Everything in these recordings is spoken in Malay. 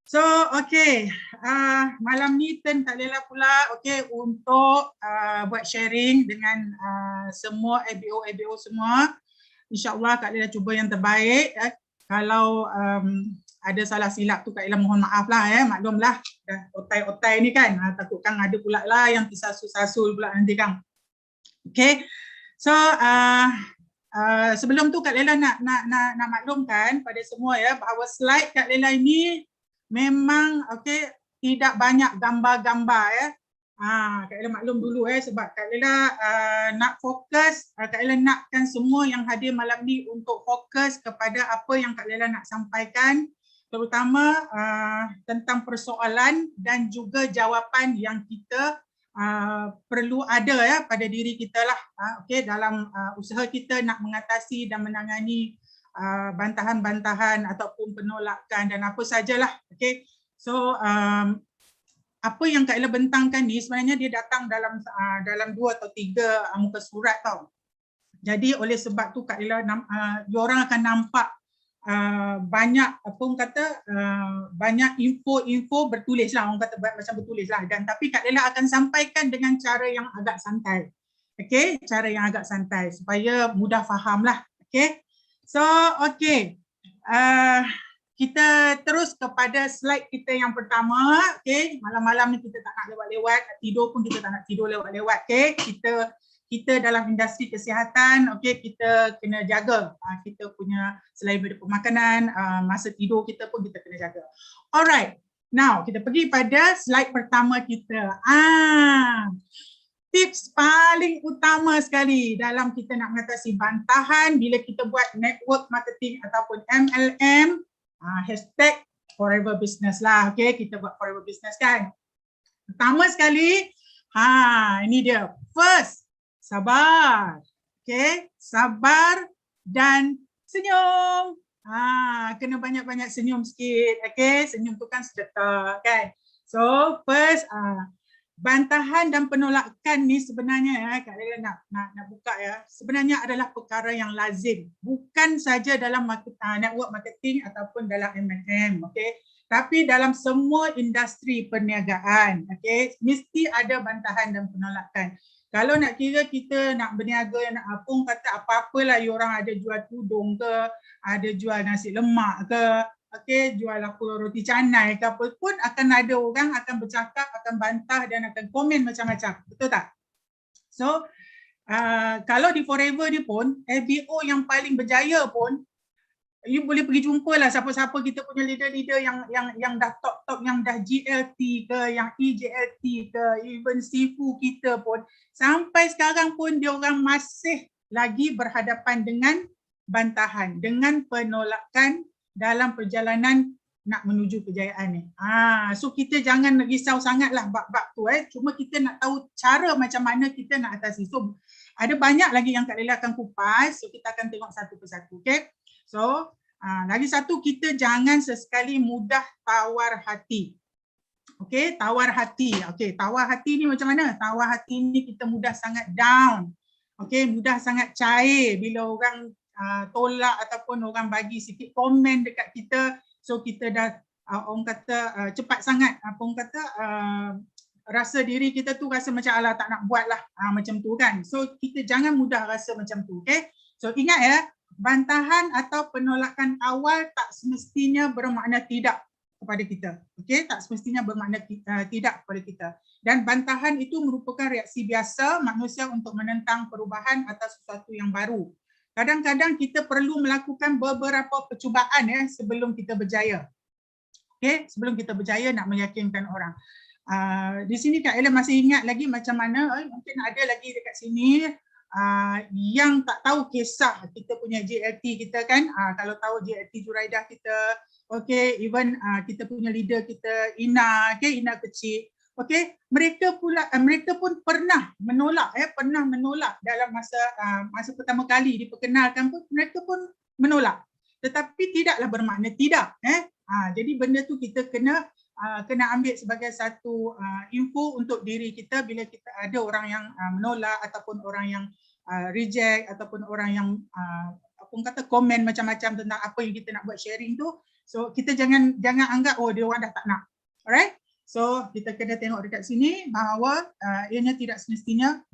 So, okay, malam ni turn Kak Lela pula, okay, untuk buat sharing dengan semua ABO semua. InsyaAllah Kak Lela cuba yang terbaik. Kalau ada salah silap tu Kak Lela mohon maaf lah, maklumlah. Dah otai-otai ni kan, takut Kang ada pula lah yang tersasul-sasul pula nanti Kang. Okay, so sebelum tu Kak Lela nak maklumkan pada semua bahawa slide Kak Lela ini memang tidak banyak gambar-gambar Kak Ella maklum dulu sebab Kak Ella nak fokus, Kak Ella nakkan semua yang hadir malam ni untuk fokus kepada apa yang Kak Ella nak sampaikan, terutama tentang persoalan dan juga jawapan yang kita perlu ada pada diri kita lah dalam usaha kita nak mengatasi dan menangani bantahan-bantahan ataupun penolakan dan apa sajalah. Okay, so apa yang Kak Ella bentangkan ni sebenarnya dia datang dalam 2 atau 3 muka surat tau. Jadi oleh sebab tu Kak Ella diorang akan nampak banyak banyak info bertulis lah, orang kata macam bertulis lah, dan tapi Kak Ella akan sampaikan dengan cara yang agak santai. Okay, cara yang agak santai supaya mudah faham lah. Okay. So, okay, kita terus kepada slide kita yang pertama. Okay, malam-malam ni kita tak nak lewat-lewat, tidur pun kita tak nak tidur lewat-lewat. Okay, kita dalam industri kesihatan, okay, kita kena jaga kita punya selain daripada pemakanan, masa tidur kita pun kita kena jaga. Alright, now kita pergi pada slide pertama kita. Tips paling utama sekali dalam kita nak mengatasi bantahan bila kita buat network marketing ataupun MLM, hashtag forever business lah. Okay, kita buat forever business kan. Pertama sekali, ini dia. First, sabar. Okay, sabar dan senyum. Kena banyak-banyak senyum sikit. Okay, senyum tu kan sedekah kan. So, first, bantahan dan penolakan ni sebenarnya Kak Lela nak buka sebenarnya adalah perkara yang lazim, bukan saja dalam network marketing ataupun dalam MLM, okey, tapi dalam semua industri perniagaan, okey, mesti ada bantahan dan penolakan. Kalau nak kira kita nak berniaga, nak kata apa-apalah, orang ada jual tudung ke, ada jual nasi lemak ke, okay, jual roti canai ke apa pun, akan ada orang akan bercakap, akan bantah dan akan komen macam-macam. Betul tak? So, kalau di Forever ni pun, FBO yang paling berjaya pun, you boleh pergi jumpa lah siapa-siapa kita punya leader-leader yang dah top-top, yang dah GLT ke, yang EJLT ke, even Sifu kita pun, sampai sekarang pun dia orang masih lagi berhadapan dengan bantahan, dengan penolakan dalam perjalanan nak menuju kejayaan ni. So kita jangan risau sangatlah bab-bab tu. Cuma kita nak tahu cara macam mana kita nak atasi. So ada banyak lagi yang Kak Lela akan kupas. So kita akan tengok satu persatu. Okay. So lagi satu, kita jangan sesekali mudah tawar hati. Okay, tawar hati. Okay, tawar hati ni macam mana? Tawar hati ni kita mudah sangat down. Okay, mudah sangat cair bila orang tolak ataupun orang bagi sikit komen dekat kita, so kita dah orang kata cepat sangat rasa diri kita tu rasa macam alah tak nak buat lah, macam tu kan. So kita jangan mudah rasa macam tu. Okay, so ingat bantahan atau penolakan awal tak semestinya bermakna tidak kepada kita. Okay, tak semestinya bermakna tidak kepada kita. Dan bantahan itu merupakan reaksi biasa manusia untuk menentang perubahan atau sesuatu yang baru. Kadang-kadang kita perlu melakukan beberapa percubaan sebelum kita berjaya. Okay, sebelum kita berjaya nak meyakinkan orang. Di sini Kak Ella masih ingat lagi macam mana, mungkin ada lagi dekat sini yang tak tahu kisah kita punya JLT kita kan. Kalau tahu JLT Juraidah kita, okay, even kita punya leader kita Ina, okay, Ina kecil. Okey, mereka pun pernah menolak dalam masa pertama kali diperkenalkan pun mereka pun menolak. Tetapi tidaklah bermakna tidak. Jadi benda tu kita kena ambil sebagai satu info untuk diri kita bila kita ada orang yang menolak ataupun orang yang reject ataupun orang yang komen macam-macam tentang apa yang kita nak buat sharing tu. So kita jangan anggap dia orang dah tak nak. Alright? So kita kena tengok dekat sini bahawa ianya tidak semestinya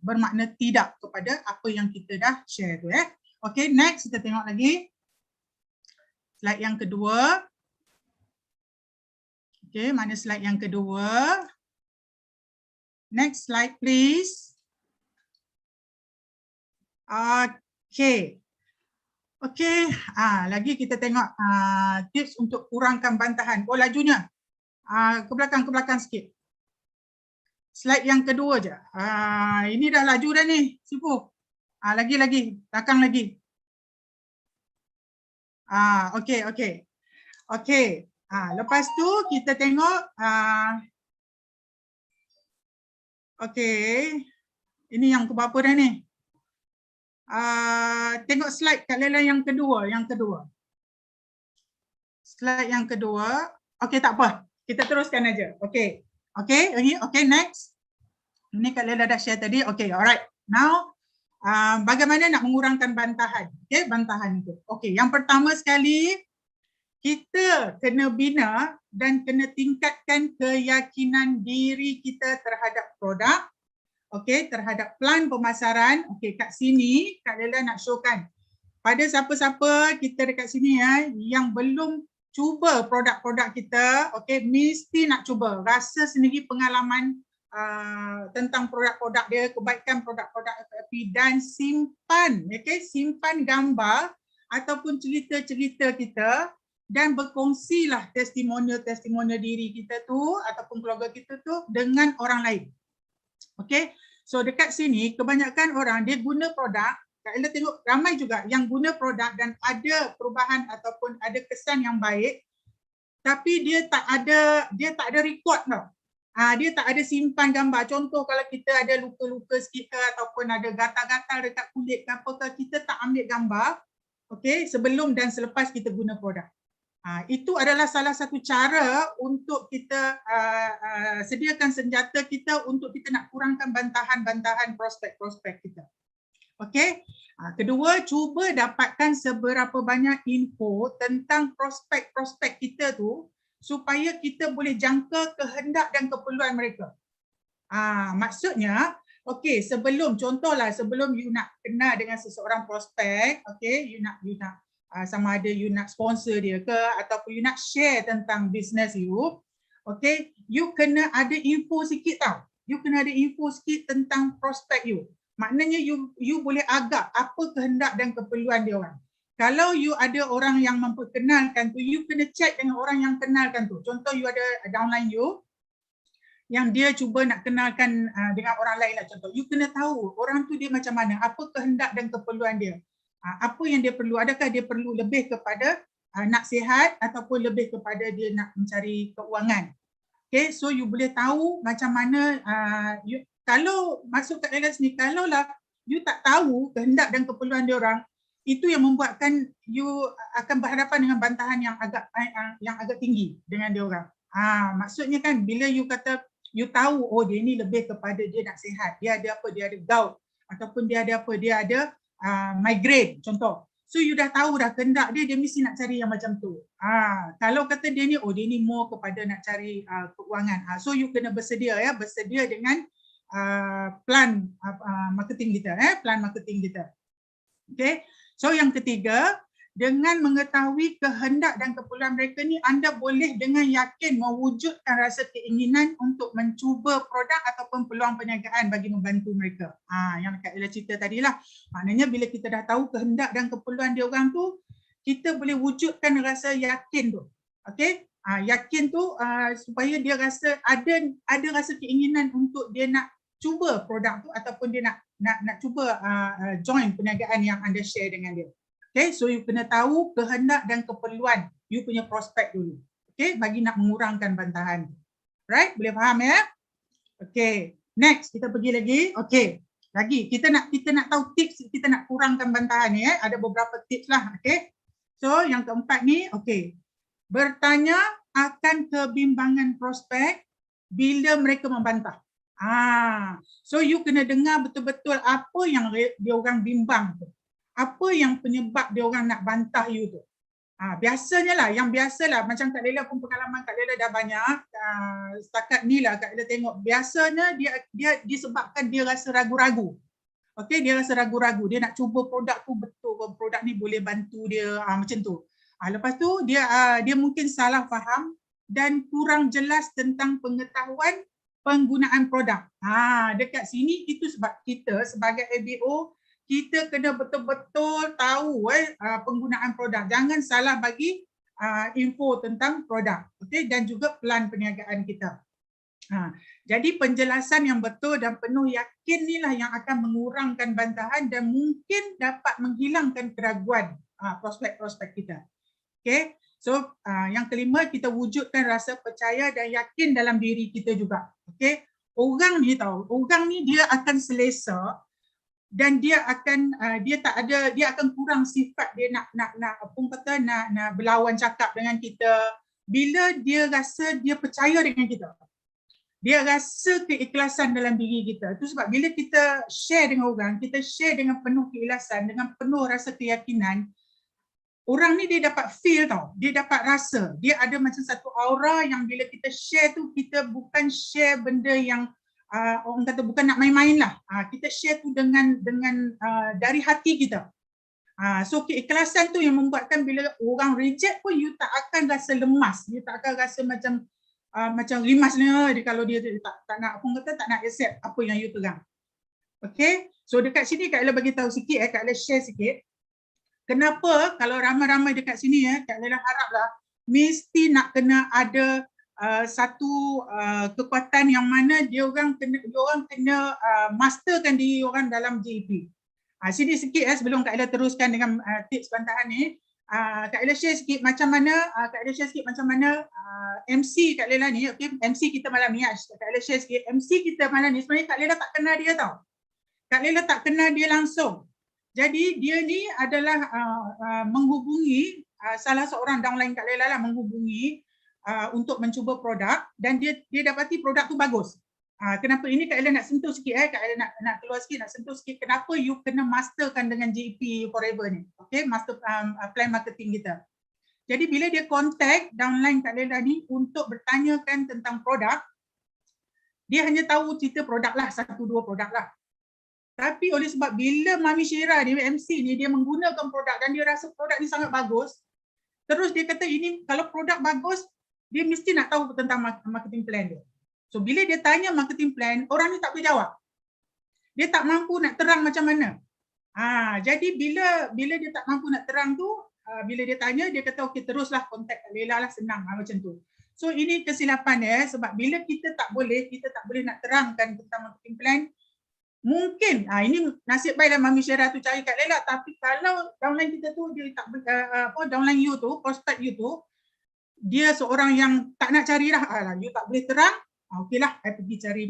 bermakna tidak kepada apa yang kita dah share tu Okay, next kita tengok lagi. Slide yang kedua. Okay, mana slide yang kedua? Next slide please. Okay. Okay, lagi kita tengok tips untuk kurangkan bantahan. Oh, lajunya. Ke belakang sikit. Slide yang kedua je. Ini dah laju dah ni, Sifu. Lagi, belakang lagi. Okay. Lepas tu kita tengok okay. Ini yang keberapa dah ni? Tengok slide kat Lela yang kedua, Slide yang kedua. Okay, tak apa. Kita teruskan aja. Okay, next. Ini Kak Lela dah share tadi. Okay, alright. Now, bagaimana nak mengurangkan bantahan? Okay, bantahan itu. Okay, yang pertama sekali, kita kena bina dan kena tingkatkan keyakinan diri kita terhadap produk, terhadap plan pemasaran. Kat sini Kak Lela nak showkan pada siapa-siapa kita dekat sini yang belum cuba produk-produk kita, mesti nak cuba, rasa sendiri pengalaman tentang produk-produk dia, kebaikan produk-produk FFP, dan simpan gambar ataupun cerita-cerita kita dan berkongsilah testimonial diri kita tu ataupun keluarga kita tu dengan orang lain. So dekat sini kebanyakan orang dia guna produk, Kak Ella tengok ramai juga yang guna produk dan ada perubahan ataupun ada kesan yang baik, tapi dia tak ada record tau. Dia tak ada simpan gambar. Contoh kalau kita ada luka-luka sikit ataupun ada gatal-gatal dekat kulit ke apakah, kita tak ambil gambar sebelum dan selepas kita guna produk. Itu adalah salah satu cara untuk kita sediakan senjata kita untuk kita nak kurangkan bantahan prospek-prospek kita. Kedua, cuba dapatkan seberapa banyak info tentang prospek-prospek kita tu supaya kita boleh jangka kehendak dan keperluan mereka. Maksudnya, sebelum you nak kenal dengan seseorang prospek, you nak sama ada you nak sponsor dia ke ataupun you nak share tentang business you, you kena ada info sikit tau. You kena ada info sikit tentang prospek you. Maknanya you boleh agak apa kehendak dan keperluan dia orang. Kalau you ada orang yang memperkenalkan tu, you kena check dengan orang yang kenalkan tu. Contoh you ada downline you yang dia cuba nak kenalkan dengan orang lain lah, contoh. You kena tahu orang tu dia macam mana, apa kehendak dan keperluan dia. Apa yang dia perlu, adakah dia perlu lebih kepada nak sihat ataupun lebih kepada dia nak mencari keuangan. So you boleh tahu macam mana kalau masuk kat dalam sini, kalau lah you tak tahu kehendak dan keperluan dia orang, itu yang membuatkan you akan berhadapan dengan bantahan yang agak tinggi dengan dia orang. Maksudnya kan bila you kata you tahu dia ni lebih kepada dia nak sihat, dia ada apa, dia ada gout ataupun dia ada apa, dia ada migraine contoh. So you dah tahu dah kehendak dia mesti nak cari yang macam tu. Kalau kata dia ni more kepada nak cari keuangan. So you kena bersedia dengan plan marketing kita, So yang ketiga, dengan mengetahui kehendak dan keperluan mereka ni, anda boleh dengan yakin mewujudkan rasa keinginan untuk mencuba produk ataupun peluang perniagaan bagi membantu mereka. Yang Kak Ella cerita tadi lah. Maknanya bila kita dah tahu kehendak dan keperluan dia orang tu, kita boleh wujudkan rasa yakin tu. Yakin tu supaya dia rasa ada rasa keinginan untuk dia nak cuba produk tu ataupun dia nak cuba join perniagaan yang anda share dengan dia. So you kena tahu kehendak dan keperluan you punya prospek dulu. Bagi nak mengurangkan bantahan. Right? Boleh faham ya? Next kita pergi lagi. Lagi kita nak tahu tips kita nak kurangkan bantahan ni Ada beberapa tips lah. So yang keempat ni, bertanya akan kebimbangan prospek bila mereka membantah. So you kena dengar betul-betul apa yang dia orang bimbang tu. Apa yang penyebab dia orang nak bantah you tu. Biasanya lah, yang biasa lah, macam Kak Lela pun pengalaman Kak Lela dah banyak, setakat ni lah Kak Lela tengok, biasanya dia disebabkan dia rasa ragu-ragu. Okey, dia rasa ragu-ragu, dia nak cuba produk tu betul ke, produk ni boleh bantu dia, macam tu. Lepas tu dia mungkin salah faham dan kurang jelas tentang pengetahuan penggunaan produk. Dekat sini itu sebab kita sebagai ABO, kita kena betul-betul tahu penggunaan produk. Jangan salah bagi info tentang produk. Okey, dan juga pelan perniagaan kita. Jadi penjelasan yang betul dan penuh yakin inilah yang akan mengurangkan bantahan dan mungkin dapat menghilangkan keraguan prospek-prospek kita. Okay, so yang kelima, kita wujudkan rasa percaya dan yakin dalam diri kita juga. Okay, orang ni dia akan selesa dan dia akan dia akan kurang sifat dia nak berlawan cakap dengan kita bila dia rasa dia percaya dengan kita. Dia rasa keikhlasan dalam diri kita. Itu sebab bila kita share dengan orang, kita share dengan penuh keikhlasan, dengan penuh rasa keyakinan, orang ni dia dapat feel tau, dia dapat rasa. Dia ada macam satu aura yang bila kita share tu, kita bukan share benda yang orang kata bukan nak main-main lah. Kita share tu dengan dari hati kita. So keikhlasan tu yang membuatkan bila orang reject pun you tak akan rasa lemas, you tak akan rasa macam rimasnya kalau dia tak nak tak nak accept apa yang you terang. Okay, so dekat sini Kak Ella bagi tahu sikit, Kak Ella share sikit. Kenapa kalau ramai-ramai dekat sini Kak Ella haraplah mesti nak kena ada satu kekuatan yang mana dia orang kena masterkan diri orang dalam JEP. Sini sikit sebelum Kak Ella teruskan dengan tips bantahan ni. Kak Ella share sikit macam mana MC Kak Lela ni, okay? MC kita malam ni, Kak Ella share sikit. MC kita malam ni sebenarnya Kak Lela tak kenal dia tau. Kak Lela tak kenal dia langsung. Jadi dia ni adalah menghubungi salah seorang downline Kak Lela lah, menghubungi untuk mencuba produk dan dia dapati produk tu bagus. Kenapa ini Kak Ella nak sentuh sikit, Kak Ella nak keluar sikit, nak sentuh sikit kenapa you kena masterkan dengan JEP Forever ni. Okay, master plan marketing kita. Jadi bila dia contact downline Kak Lela ni untuk bertanyakan tentang produk, dia hanya tahu cerita produk lah, 1-2 produk lah. Tapi oleh sebab bila Mami Syira ni, MC ni, dia menggunakan produk dan dia rasa produk ni sangat bagus, terus dia kata ini kalau produk bagus, dia mesti nak tahu tentang marketing plan dia. So bila dia tanya marketing plan, orang ni tak boleh jawab. Dia tak mampu nak terang macam mana. Jadi bila dia tak mampu nak terang tu, bila dia tanya, dia kata okey teruslah kontak Kak Lela lah, senang macam tu. So ini kesilapan sebab bila kita tak boleh nak terangkan tentang marketing plan, mungkin ini nasib baiklah Mami Syara tu cari Kak Lela, tapi kalau downline kita tu dia tak downline you tu, prospect you tu, dia seorang yang tak nak cari lah, you tak boleh terang, okeylah, I pergi cari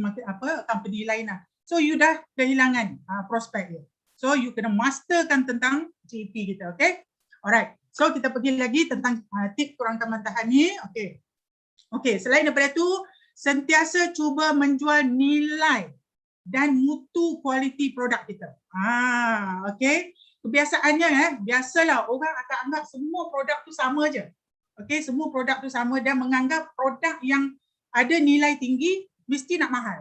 company lain lah. So you dah kehilangan prospek dia. So you kena masterkan tentang JEP kita, okay? Alright. So kita pergi lagi tentang tip kurangkan bantahan ni. Okay, selain daripada tu, sentiasa cuba menjual nilai dan mutu kualiti produk kita. Okay. Kebiasaannya biasalah orang akan anggap semua produk tu sama je. Okay, semua produk tu sama dan menganggap produk yang ada nilai tinggi mesti nak mahal.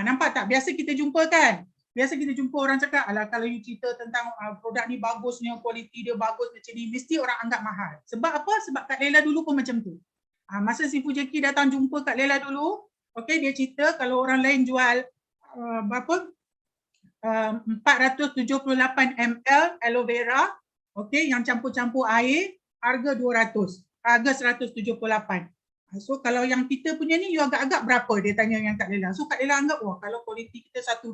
Nampak tak? Biasa kita jumpa kan? Biasa kita jumpa orang cakap, alah kalau you cerita tentang produk ni bagusnya, kualiti dia bagus macam ni, mesti orang anggap mahal. Sebab apa? Sebab Kak Lela dulu pun macam tu. Masa si Fujeki datang jumpa Kak Lela dulu, okay, dia cerita kalau orang lain jual 478 ml aloe vera, okay, yang campur-campur air, harga 200, harga 178. So kalau yang kita punya ni, you agak-agak berapa? Dia tanya yang Kak Lela. So Kak Lela anggap, wah kalau kualiti kita 1000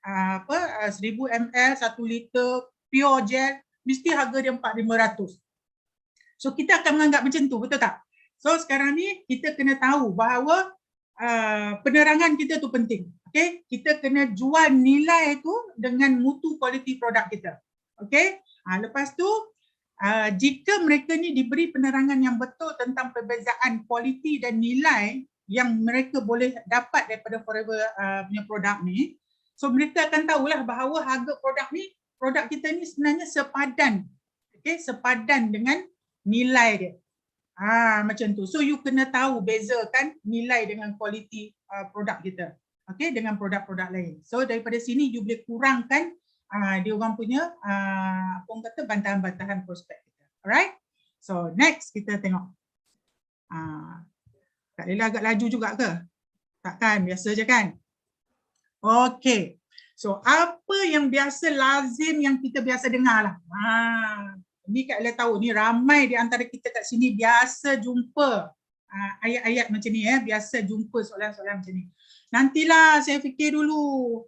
ml, 1 liter, pure gel, mesti harga dia 4,500. So kita akan menganggap macam tu, betul tak? So sekarang ni kita kena tahu bahawa penerangan kita tu penting. Okay? Kita kena jual nilai tu dengan mutu kualiti produk kita. Okay? Lepas tu, jika mereka ni diberi penerangan yang betul tentang perbezaan kualiti dan nilai yang mereka boleh dapat daripada Forever punya produk ni, so mereka akan tahulah bahawa harga produk kita ni sebenarnya sepadan Okay, sepadan dengan nilai dia. Macam tu. So you kena tahu bezakan nilai dengan kualiti produk kita. Okay, dengan produk-produk lain. So daripada sini you boleh kurangkan dia orang punya apa orang kata bantahan-bantahan prospek kita. Alright. So next kita tengok. Kak Lela agak laju juga ke? Takkan, biasa je kan? Okay. So apa yang biasa lazim yang kita biasa dengar lah. Ni Kak Lela tahu ni ramai di antara kita kat sini biasa jumpa ayat-ayat macam ni biasa jumpa soalan-soalan macam ni. Nantilah saya fikir dulu.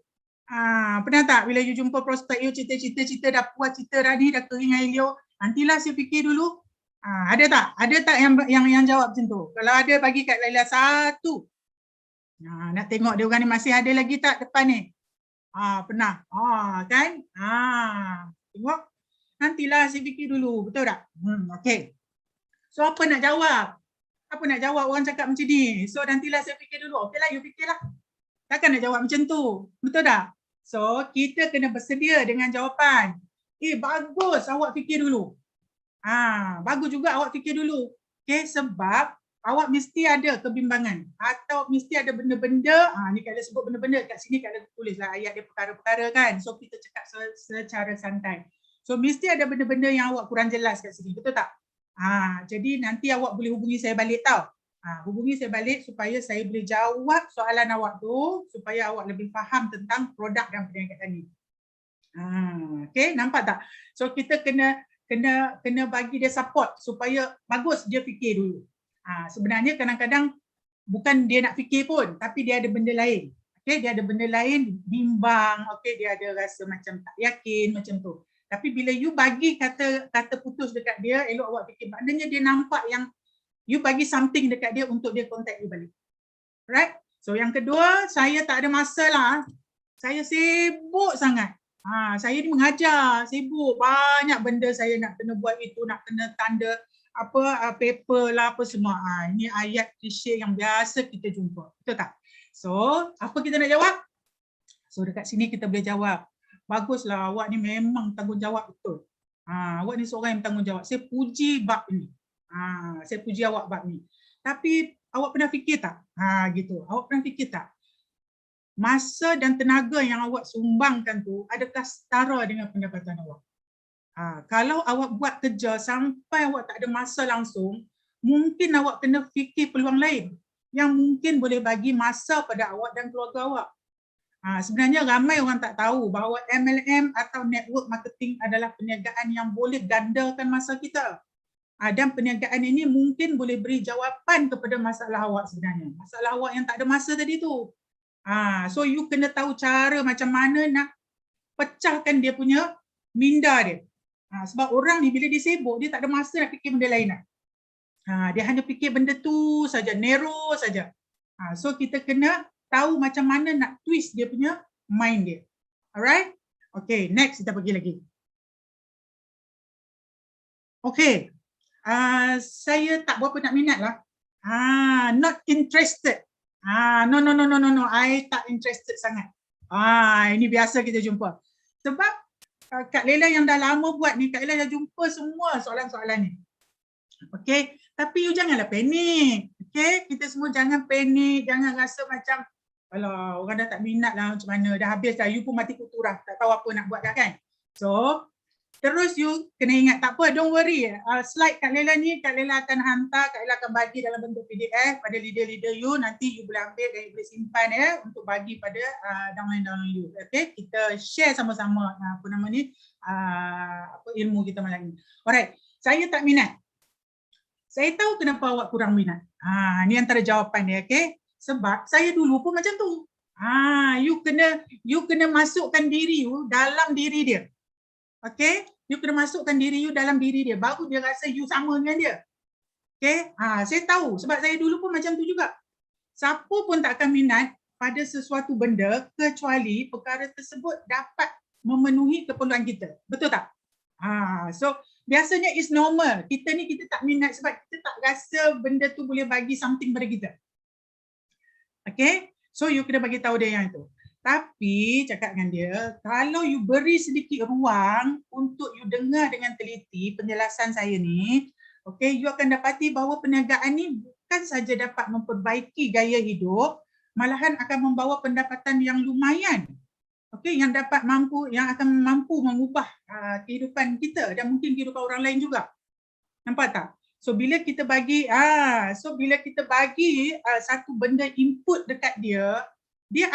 Pernah tak bila you jumpa prospek you cerita-cerita dah puas cerita dah ni dah kering air liur, nantilah saya fikir dulu. Ada tak? Ada tak yang jawab macam tu? Kalau ada bagi Kak Laila satu. Nak tengok dia orang ni masih ada lagi tak depan ni? Pernah. Kan? Tengok. Nantilah saya fikir dulu. Betul tak? Okay. So apa nak jawab? Apa nak jawab orang cakap macam ni? So nantilah saya fikir dulu. Okey lah, you fikirlah. Takkan nak jawab macam tu. Betul tak? So kita kena bersedia dengan jawapan. Bagus awak fikir dulu. Bagus juga awak fikir dulu. Okay, sebab awak mesti ada kebimbangan atau mesti ada benda-benda, ni kalau sebut benda-benda kat sini kalau tulislah ayat dia perkara-perkara kan. So kita cakap secara santai. So mesti ada benda-benda yang awak kurang jelas kat sini, betul tak? Jadi nanti awak boleh hubungi saya balik tau. Hubungi saya balik supaya saya boleh jawab soalan awak tu supaya awak lebih faham tentang produk dan perniagaan ni. Okay, nampak tak? So kita kena bagi dia support supaya bagus dia fikir dulu. Sebenarnya kadang-kadang bukan dia nak fikir pun, tapi dia ada benda lain. Okay, dia ada benda lain, bimbang, okay, dia ada rasa macam tak yakin macam tu. Tapi bila you bagi kata putus dekat dia, elok awak fikir, maknanya dia nampak yang you bagi something dekat dia untuk dia contact you balik. Right? So yang kedua, saya tak ada masa lah. Saya sibuk sangat. Saya ni mengajar, sibuk, banyak benda saya nak kena buat itu, nak kena tanda paper lah apa semua. Ini ayat klise yang biasa kita jumpa. Betul tak? So, apa kita nak jawab? So dekat sini kita boleh jawab. Baguslah awak ni memang tanggungjawab betul. Awak ni seorang yang bertanggungjawab. Saya puji bab ni. Saya puji awak bab ni. Tapi awak pernah fikir tak? Gitu. Awak pernah fikir tak? Masa dan tenaga yang awak sumbangkan tu adakah setara dengan pendapatan awak? Kalau awak buat kerja sampai awak tak ada masa langsung, mungkin awak kena fikir peluang lain yang mungkin boleh bagi masa pada awak dan keluarga awak. Sebenarnya ramai orang tak tahu bahawa MLM atau network marketing adalah perniagaan yang boleh gandakan masa kita. Dan perniagaan ini mungkin boleh beri jawapan kepada masalah awak sebenarnya. Masalah awak yang tak ada masa tadi tu. So you kena tahu cara macam mana nak pecahkan dia punya minda dia. Sebab orang ni bila dia sibuk, dia tak ada masa nak fikir benda lain lah. Dia hanya fikir benda tu saja, narrow saja. So kita kena tahu macam mana nak twist dia punya mind dia. Alright? Okay, next kita pergi lagi. Okay. Saya tak berapa nak minat lah. Not interested. No. I tak interested sangat. Ini biasa kita jumpa. Sebab Kak Lela yang dah lama buat ni, Kak Lela dah jumpa semua soalan-soalan ni. Okay. Tapi you janganlah panik. Okay. Kita semua jangan panik. Jangan rasa macam alah, orang dah tak minat lah macam mana. Dah habis dah. You pun mati kutu dah. Tak tahu apa nak buat dah kan. So, terus you kena ingat, tak apa, don't worry. Slide Kak Lela ni, Kak Lela akan hantar, Kak Lela akan bagi dalam bentuk PDF pada leader-leader you. Nanti you boleh ambil dan you boleh simpan untuk bagi pada downline you. Okay, kita share sama-sama ilmu kita malam ni. Alright, saya tak minat. Saya tahu kenapa awak kurang minat. Ni antara jawapan dia, okay? Sebab saya dulu pun macam tu. You kena masukkan diri you dalam diri dia. Okay, you kena masukkan diri you dalam diri dia, baru dia rasa you sama dengan dia. Okay, saya tahu sebab saya dulu pun macam tu juga. Siapa pun tak akan minat pada sesuatu benda kecuali perkara tersebut dapat memenuhi keperluan kita. Betul tak? So biasanya is normal. Kita tak minat sebab kita tak rasa benda tu boleh bagi something pada kita. Okay, so you kena bagi tahu dia yang itu. Tapi cakap dengan dia, kalau you beri sedikit ruang untuk you dengar dengan teliti penjelasan saya ni, okay, you akan dapati bahawa perniagaan ni bukan saja dapat memperbaiki gaya hidup, malahan akan membawa pendapatan yang lumayan. Okay, yang akan mampu mengubah kehidupan kita dan mungkin kehidupan orang lain juga. Nampak tak? So bila kita bagi satu benda input dekat dia, dia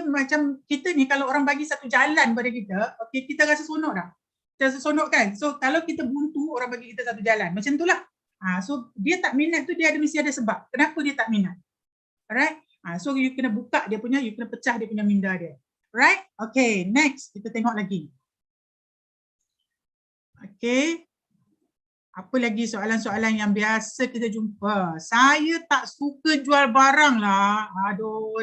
macam kita ni kalau orang bagi satu jalan pada kita, okey, kita rasa seronok dah. Kita rasa seronok kan? So kalau kita buntu, orang bagi kita satu jalan. Macam itulah. So dia tak minat tu mesti ada sebab. Kenapa dia tak minat? Alright? So you kena buka dia punya, you kena pecah dia punya minda dia. Right? Okay, next kita tengok lagi. Okay. Apa lagi soalan-soalan yang biasa kita jumpa? Saya tak suka jual barang lah. Aduh,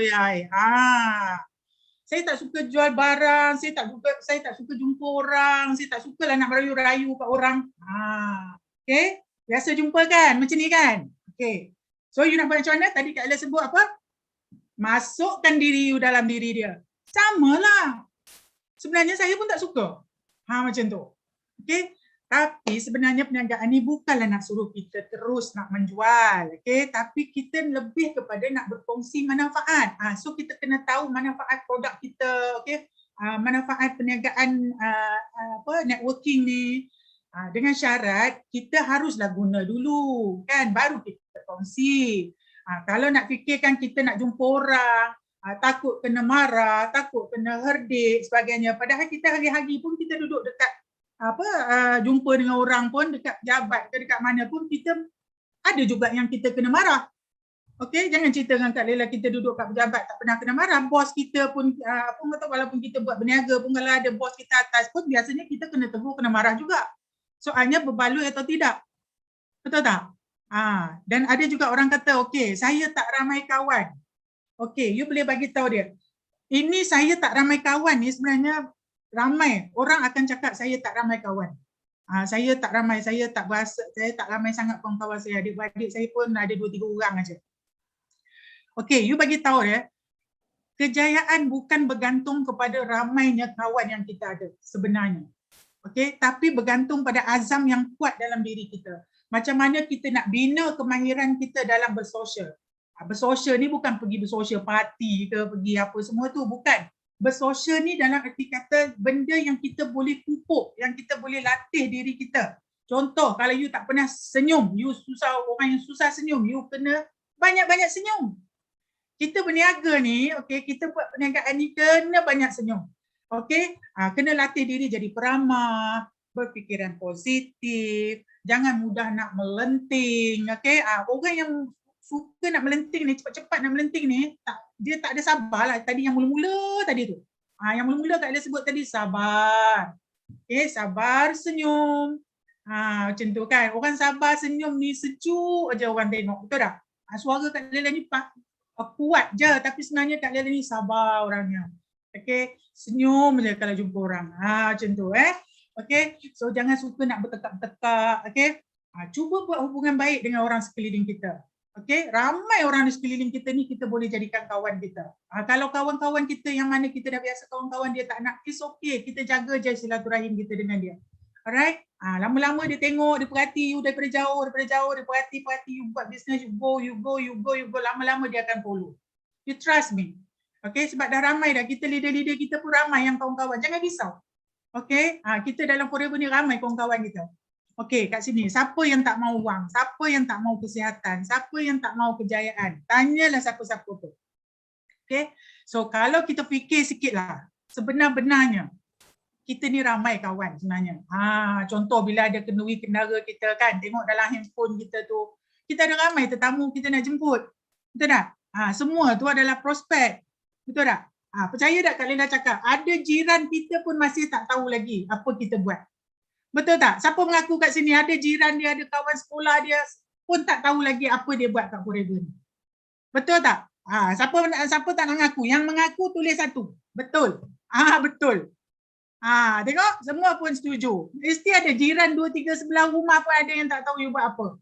saya tak suka jual barang, saya tak suka jumpa orang, saya tak suka lah nak merayu-rayu kat orang. Okay, biasa jumpa kan? Macam ni kan? Okay. So you nak buat macam mana? Tadi Kak Ella sebut apa? Masukkan diri you dalam diri dia. Sama lah. Sebenarnya saya pun tak suka. Macam tu. Okay. Tapi sebenarnya perniagaan ni bukanlah nak suruh kita terus nak menjual, okay? Tapi kita lebih kepada nak berkongsi manfaat. So kita kena tahu manfaat produk kita, okay? Manfaat perniagaan networking ni, dengan syarat kita haruslah guna dulu, kan? Baru kita kongsi. Kalau nak fikirkan kita nak jumpa orang, takut kena marah, takut kena herdik sebagainya, padahal kita hari-hari pun kita duduk dekat jumpa dengan orang pun dekat pejabat ke dekat mana pun kita ada juga yang kita kena marah. Okey, jangan cerita dengan Kak Lela kita duduk kat pejabat tak pernah kena marah. Bos kita pun walaupun kita buat berniaga pun kalau ada bos kita atas pun biasanya kita kena tegur, kena marah juga. Soalnya berbaloi atau tidak. Betul tak? Dan ada juga orang kata, okey, saya tak ramai kawan. Okey, you boleh bagi tahu dia. Ini saya tak ramai kawan ni sebenarnya ramai orang akan cakap saya tak ramai kawan. Saya tak ramai sangat kawan-kawan saya. Adik-adik saya pun ada 2-3 orang aja. Okey, you bagi tahu ya. Kejayaan bukan bergantung kepada ramainya kawan yang kita ada sebenarnya. Okey, tapi bergantung pada azam yang kuat dalam diri kita. Macam mana kita nak bina kemahiran kita dalam bersosial. Bersosial ni bukan pergi bersosial party ke pergi apa semua tu, bukan. Bersosial ni dalam arti kata benda yang kita boleh pupuk, yang kita boleh latih diri kita. Contoh, kalau you tak pernah senyum, orang yang susah senyum, you kena banyak-banyak senyum. Kita berniaga ni, okay, kita buat perniagaan ni kena banyak senyum. Okay, kena latih diri jadi peramah, berfikiran positif, jangan mudah nak melenting. Okay, orang yang suka nak melenting ni, cepat-cepat nak melenting ni, dia tak ada sabar lah. Tadi yang mula-mula tadi tu. Yang mula-mula Kak Ella sebut tadi, sabar. Okay, sabar, senyum. Macam tu kan. Orang sabar, senyum ni sejuk aja orang tengok. Betul tak? Suara Kak Ella ni kuat je, tapi sebenarnya Kak Ella ni sabar orangnya. Okay, senyum je kalau jumpa orang. Macam tu Okay, so jangan suka nak bertekak-tekak. Okay, cuba buat hubungan baik dengan orang sekeliling kita. Okay, ramai orang di sekeliling kita ni kita boleh jadikan kawan kita. Kalau kawan-kawan kita yang mana kita dah biasa kawan-kawan dia tak nak, it's okay, kita jaga je silaturahim kita dengan dia. Alright, lama-lama dia tengok, dia perhati you daripada jauh, dia perhati, you buat business, you go, lama-lama dia akan follow. You trust me. Okay, sebab dah ramai dah, kita leader-leader kita pun ramai yang kawan-kawan, jangan risau. Okay, kita dalam Forever ni ramai kawan-kawan kita. Okey, kat sini, siapa yang tak mau wang? Siapa yang tak mau kesihatan? Siapa yang tak mau kejayaan? Tanyalah siapa-siapa tu. Okey, so kalau kita fikir sikitlah, sebenar-benarnya, kita ni ramai kawan sebenarnya. Contoh bila ada kenduri kendara kita kan, tengok dalam handphone kita tu, kita ada ramai tetamu kita nak jemput. Betul tak? Semua tu adalah prospek. Betul tak? Percaya tak Kak Lela cakap, ada jiran kita pun masih tak tahu lagi apa kita buat. Betul tak? Siapa mengaku kat sini ada jiran dia, ada kawan sekolah dia pun tak tahu lagi apa dia buat kat Forever ni. Betul tak? Siapa tak nak mengaku? Yang mengaku tulis satu. Betul. Betul. Tengok semua pun setuju. Mesti ada jiran 2-3 sebelah rumah pun ada yang tak tahu you buat apa.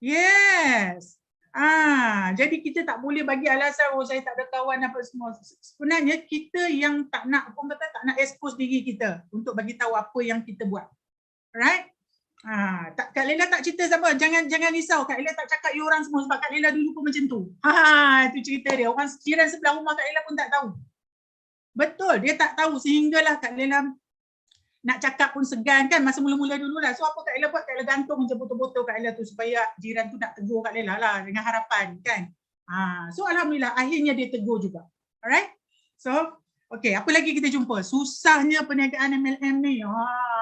Yes. Jadi kita tak boleh bagi alasan saya tak ada kawan apa semua. Sebenarnya kita yang tak nak tak nak expose diri kita untuk bagi tahu apa yang kita buat. Right? Kak Lela tak cerita siapa, jangan risau. Kak Lela tak cakap you orang semua sebab Kak Lela dulu pun macam tu. Itu cerita dia. Orang jiran sebelah rumah Kak Lela pun tak tahu. Betul, dia tak tahu sehinggalah Kak Lela nak cakap pun segan kan masa mula-mula dulu lah. So apa Kak Ella buat? Kak Ella gantung je botol-botol Kak Ella tu supaya jiran tu nak tegur Kak Ella lah dengan harapan kan. So alhamdulillah akhirnya dia tegur juga. Alright? So okay, apa lagi kita jumpa? Susahnya perniagaan MLM ni.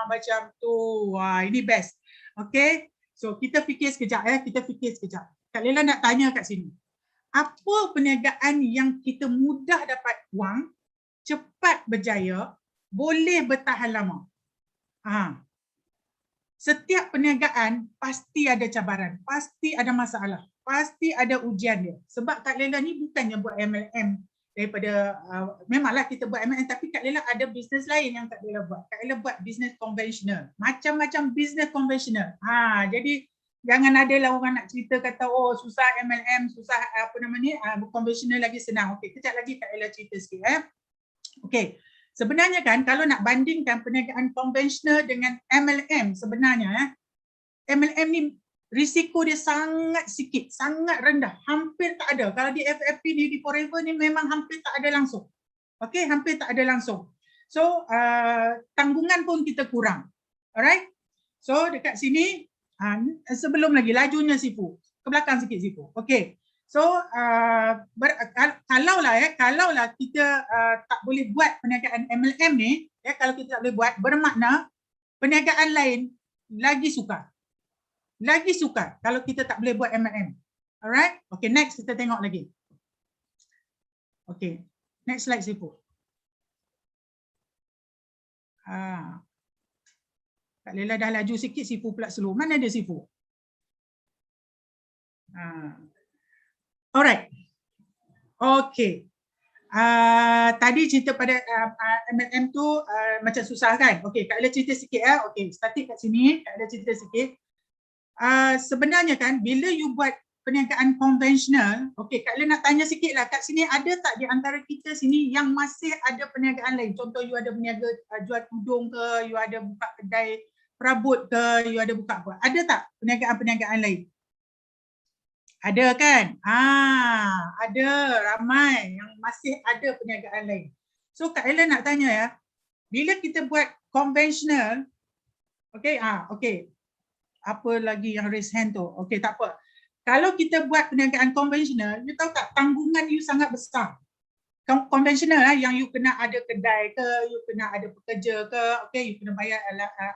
Macam tu. Ini best. Okay. So kita fikir sekejap Kak Ella nak tanya kat sini. Apa perniagaan yang kita mudah dapat wang, cepat berjaya, boleh bertahan lama? Setiap perniagaan pasti ada cabaran, pasti ada masalah, pasti ada ujian dia. Sebab Kak Lela ni bukannya buat MLM daripada memanglah kita buat MLM, tapi Kak Lela ada bisnes lain yang Kak Lela buat. Kak Lela buat bisnes konvensional, macam-macam bisnes konvensional. Jadi jangan adalah orang nak cerita kata susah MLM, susah konvensional lagi senang. Okey, kejap lagi Kak Lela cerita sikit. Okey. Sebenarnya kan kalau nak bandingkan perniagaan konvensional dengan MLM, sebenarnya MLM ni risiko dia sangat sikit, sangat rendah, hampir tak ada. Kalau di FFP ni, di Forever ni memang hampir tak ada langsung. Okey, hampir tak ada langsung. So tanggungan pun kita kurang. Alright? So dekat sini sebelum lagi lajunya Sifu. Ke belakang sikit Sifu. Okey. So kalaulah kita tak boleh buat perniagaan MLM ni, kalau kita tak boleh buat, bermakna perniagaan lain lagi sukar. Lagi sukar kalau kita tak boleh buat MLM. Alright? Okay, next kita tengok lagi. Okay, next slide Sifu. Kak Lela dah laju sikit, Sifu pula slow. Mana dia Sifu? Alright. Okay. Tadi cerita pada MLM tu macam susah kan? Okay, Kak Ella cerita sikit Okay, statik kat sini, Kak Ella cerita sikit. Sebenarnya kan, bila you buat perniagaan konvensional, okay, Kak Ella nak tanya sikit lah, kat sini ada tak di antara kita sini yang masih ada perniagaan lain? Contoh you ada berniaga jual tudung ke, you ada buka kedai perabot ke, you ada buka apa? Ada tak perniagaan-perniagaan lain? Ada kan? Ada ramai yang masih ada perniagaan lain. So Kak Ella nak tanya ya, bila kita buat konvensional, okay, okay. Apa lagi yang raise hand tu? Okay, tak apa. Kalau kita buat perniagaan konvensional, you tahu tak tanggungan you sangat besar. Konvensional yang you kena ada kedai ke, you kena ada pekerja ke, okay, you kena bayar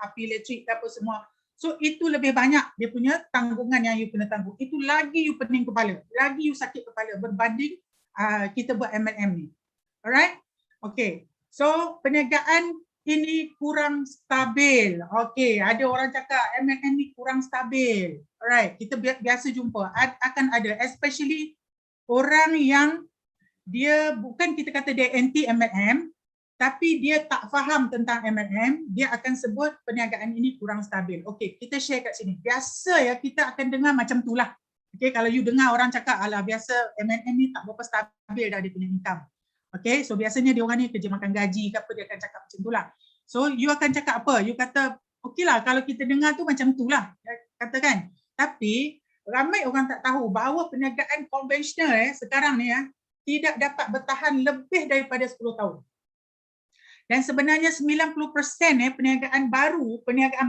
api elektrik ke apa semua. So itu lebih banyak dia punya tanggungan yang you kena tanggung. Itu lagi you pening kepala, lagi you sakit kepala berbanding kita buat MLM ni. Alright? Okay. So perniagaan ini kurang stabil. Okay, ada orang cakap MLM ni kurang stabil. Alright, kita biasa jumpa. Akan ada, especially orang yang dia bukan kita kata dia anti MLM, tapi dia tak faham tentang MLM, dia akan sebut perniagaan ini kurang stabil. Okey, kita share kat sini. Biasa ya kita akan dengar macam itulah. Okey, kalau you dengar orang cakap alah biasa MLM ni tak berapa stabil dah dia punya income. Okey, so biasanya dia orang ni kerja makan gaji ke apa, dia akan cakap macam itulah. So you akan cakap apa? You kata okeylah kalau kita dengar tu macam itulah. Katakan. Tapi ramai orang tak tahu bahawa perniagaan konvensional sekarang ni tidak dapat bertahan lebih daripada 10 tahun. Dan sebenarnya 90% perniagaan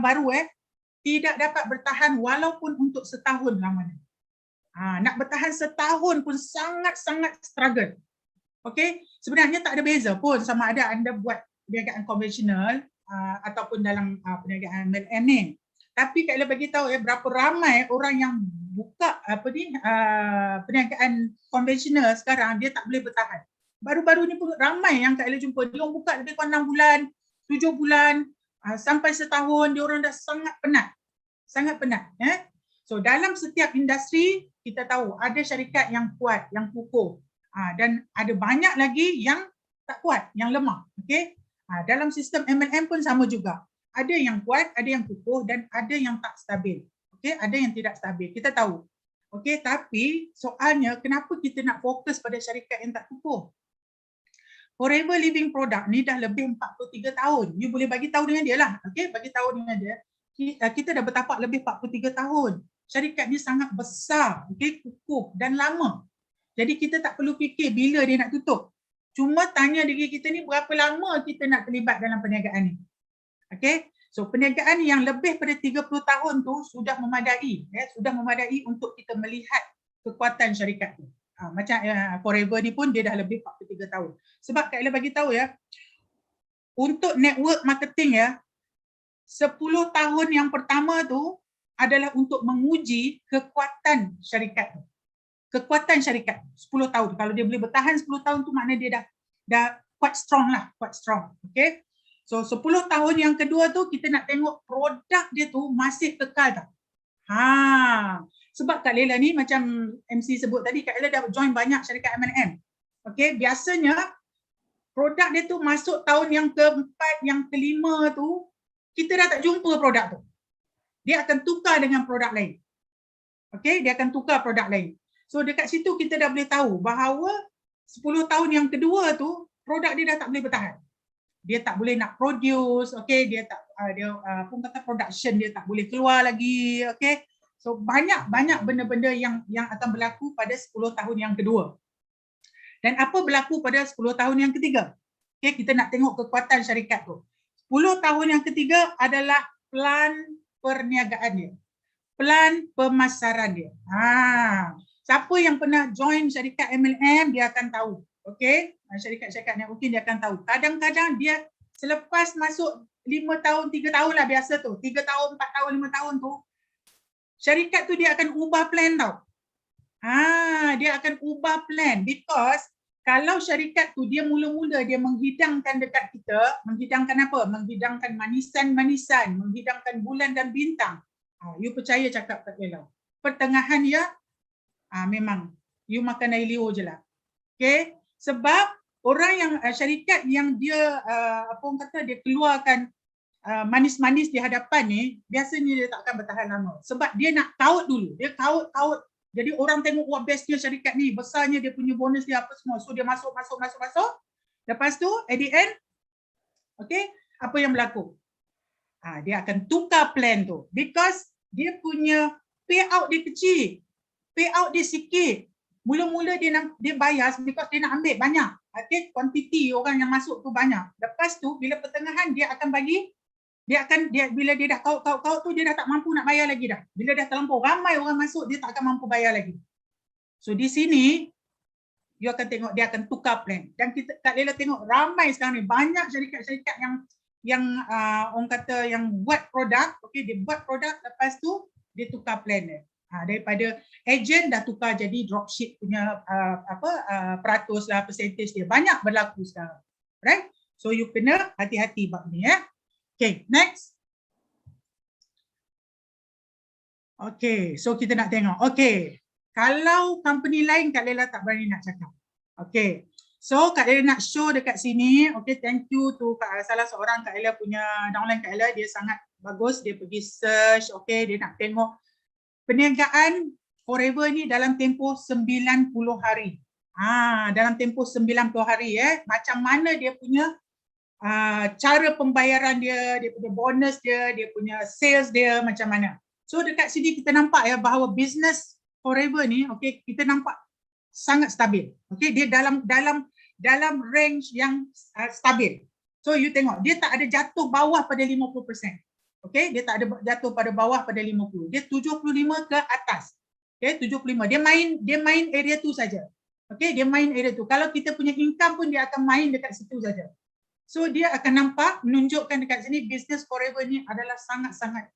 baru tidak dapat bertahan walaupun untuk setahun lamanya. Nak bertahan setahun pun sangat-sangat struggle. Okey, sebenarnya tak ada beza pun sama ada anda buat perniagaan konvensional ataupun dalam perniagaan MLM ni. Tapi Kak Ella bagi tahu berapa ramai orang yang buka perniagaan konvensional sekarang dia tak boleh bertahan. Baru-baru ni pun ramai yang Kak Ella jumpa, dia orang buka lebih kurang 6 bulan, 7 bulan, sampai setahun, dia orang dah sangat penat. Sangat penat. So dalam setiap industri, kita tahu ada syarikat yang kuat, yang kukuh. Dan ada banyak lagi yang tak kuat, yang lemah. Okay? Dalam sistem MLM pun sama juga. Ada yang kuat, ada yang kukuh dan ada yang tak stabil. Okay? Ada yang tidak stabil. Kita tahu. Okey, tapi soalnya kenapa kita nak fokus pada syarikat yang tak kukuh? Forever Living Product ni dah lebih 43 tahun. You boleh bagi tahu dengan dia lah. Okey, bagi tahu dengan dia. Kita dah bertapak lebih 43 tahun. Syarikat ni sangat besar, okey, kukuh dan lama. Jadi kita tak perlu fikir bila dia nak tutup. Cuma tanya diri kita ni berapa lama kita nak terlibat dalam perniagaan ni. Okey. So perniagaan yang lebih pada 30 tahun tu sudah memadai, sudah memadai untuk kita melihat kekuatan syarikat tu. Macam Forever ni pun dia dah lebih 43 tahun. Sebab Kak Ella bagi tahu ya, untuk network marketing ya, 10 tahun yang pertama tu adalah untuk menguji kekuatan syarikat tu. Kekuatan syarikat 10 tahun. Kalau dia boleh bertahan 10 tahun tu maknanya dia dah quite strong lah, quite strong. Okay. So 10 tahun yang kedua tu kita nak tengok produk dia tu masih kekal tak? Sebab Kak Lela ni macam MC sebut tadi, Kak Lela dah join banyak syarikat M&M. Okay, biasanya produk dia tu masuk tahun yang keempat, yang kelima tu kita dah tak jumpa produk tu. Dia akan tukar dengan produk lain. Okay, dia akan tukar produk lain. So dekat situ kita dah boleh tahu bahawa 10 tahun yang kedua tu produk dia dah tak boleh bertahan. Dia tak boleh nak produce, okay, dia tak pun kata production dia tak boleh keluar lagi, okay. So banyak benda-benda yang akan berlaku pada 10 tahun yang kedua. Dan apa berlaku pada 10 tahun yang ketiga? Okay, kita nak tengok kekuatan syarikat tu. 10 tahun yang ketiga adalah plan perniagaan dia. Plan pemasaran dia. Siapa yang pernah join syarikat MLM dia akan tahu. Okey, syarikat-syarikat networking dia akan tahu. Kadang-kadang dia selepas masuk 5 tahun, 3 tahun lah biasa tu. 3 tahun, 4 tahun, 5 tahun tu, syarikat tu dia akan ubah plan tau. Dia akan ubah plan because kalau syarikat tu dia mula-mula dia menghidangkan dekat kita, menghidangkan apa? Menghidangkan manisan-manisan, menghidangkan bulan dan bintang. You percaya cakap Kak Lela. Pertengahan ya, memang you makan air liur je lah. Okay, sebab orang yang syarikat yang dia apa orang kata dia keluarkan manis-manis di hadapan ni, biasanya dia tak akan bertahan lama. Sebab dia nak kaut dulu. Dia kaut. Jadi orang tengok wah bestnya syarikat ni, besarnya dia punya bonus dia apa semua. So dia masuk. Lepas tu at the end, okay, apa yang berlaku? Dia akan tukar plan tu because dia punya payout dia kecil. Payout dia sikit. Mula-mula dia bayar because dia nak ambil banyak. Okay, quantity orang yang masuk tu banyak. Lepas tu bila pertengahan dia akan bagi, bila dia dah kaut tu dia dah tak mampu nak bayar lagi dah. Bila dah terlampau ramai orang masuk dia tak akan mampu bayar lagi. So di sini you akan tengok dia akan tukar plan. Dan kita Kak Lela tengok ramai sekarang ni banyak syarikat-syarikat yang orang kata yang buat produk, okey, dia buat produk lepas tu dia tukar plan dia. Daripada agent dah tukar jadi dropship punya peratus lah, percentage dia. Banyak berlaku sekarang. Right? So you kena hati-hati bab ni ya. Okay, next. Okay, so kita nak tengok. Okay, kalau company lain Kak Lela tak berani nak cakap. Okay, so Kak Lela nak show dekat sini. Okay, thank you to salah seorang Kak Lela punya downline Kak Lela. Dia sangat bagus, dia pergi search. Okay, dia nak tengok perniagaan Forever ni dalam tempoh 90 hari. Dalam tempoh 90 hari macam mana dia punya cara pembayaran dia punya bonus dia punya sales dia macam mana. So dekat sini kita nampak ya bahawa business Forever ni okey kita nampak sangat stabil. Okey dia dalam range yang stabil. So you tengok dia tak ada jatuh bawah pada 50%. Okey dia tak ada jatuh pada bawah pada 50. Dia 75 ke atas. Okey 75. Dia main area tu saja. Okey dia main area tu. Kalau kita punya income pun dia akan main dekat situ saja. So dia akan nampak menunjukkan dekat sini business Forever ni adalah sangat-sangat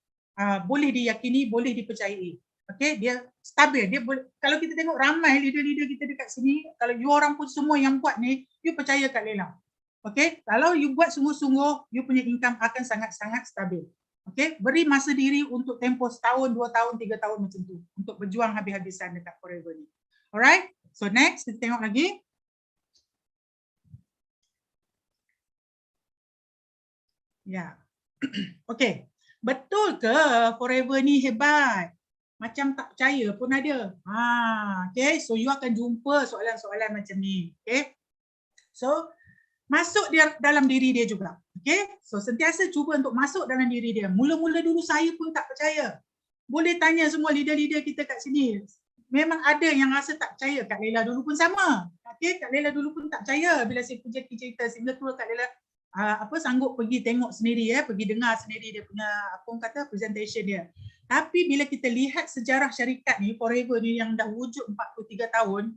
boleh diyakini, boleh dipercayai. Okey, dia stabil. Dia boleh, kalau kita tengok ramai leader-leader kita dekat sini, kalau you orang pun semua yang buat ni, you percaya Kak Lela. Okey, kalau you buat sungguh-sungguh, you punya income akan sangat-sangat stabil. Okey, beri masa diri untuk tempoh setahun, 2 tahun, 3 tahun macam tu untuk berjuang habis-habisan dekat Forever ni. Alright? So next kita tengok lagi. Ya. Okey. Betul ke Forever ni hebat? macam tak percaya pun ada. Okay, so you akan jumpa soalan-soalan macam ni. Okay, so masuk dia dalam diri dia juga. Okay, so sentiasa cuba untuk masuk dalam diri dia. Mula-mula dulu saya pun tak percaya. Boleh tanya semua leader-leader kita kat sini. Memang ada yang rasa tak percaya. Kak Leila dulu pun sama. Okay, Kak Leila dulu pun tak percaya bila saya cerita sehingga tu Kak Leila sanggup pergi tengok sendiri, pergi dengar sendiri dia punya presentation dia. Tapi bila kita lihat sejarah syarikat ni, Forever ni yang dah wujud 43 tahun,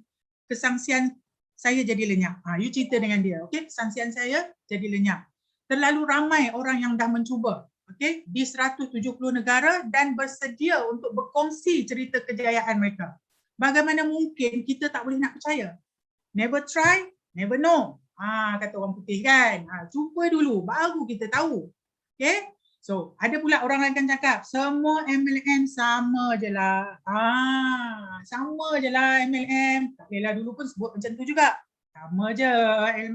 kesangsian saya jadi lenyap. You cerita dengan dia, okay? Kesangsian saya jadi lenyap. Terlalu ramai orang yang dah mencuba, okay, di 170 negara dan bersedia untuk berkongsi cerita kejayaan mereka. Bagaimana mungkin kita tak boleh nak percaya? Never try, never know. Kata orang putih kan. Cuba dulu, baru kita tahu. Okay? So, ada pula orang lain akan cakap, semua MLM sama je lah. Sama je lah MLM. Tak bolehlah dulu pun sebut macam tu juga. Sama je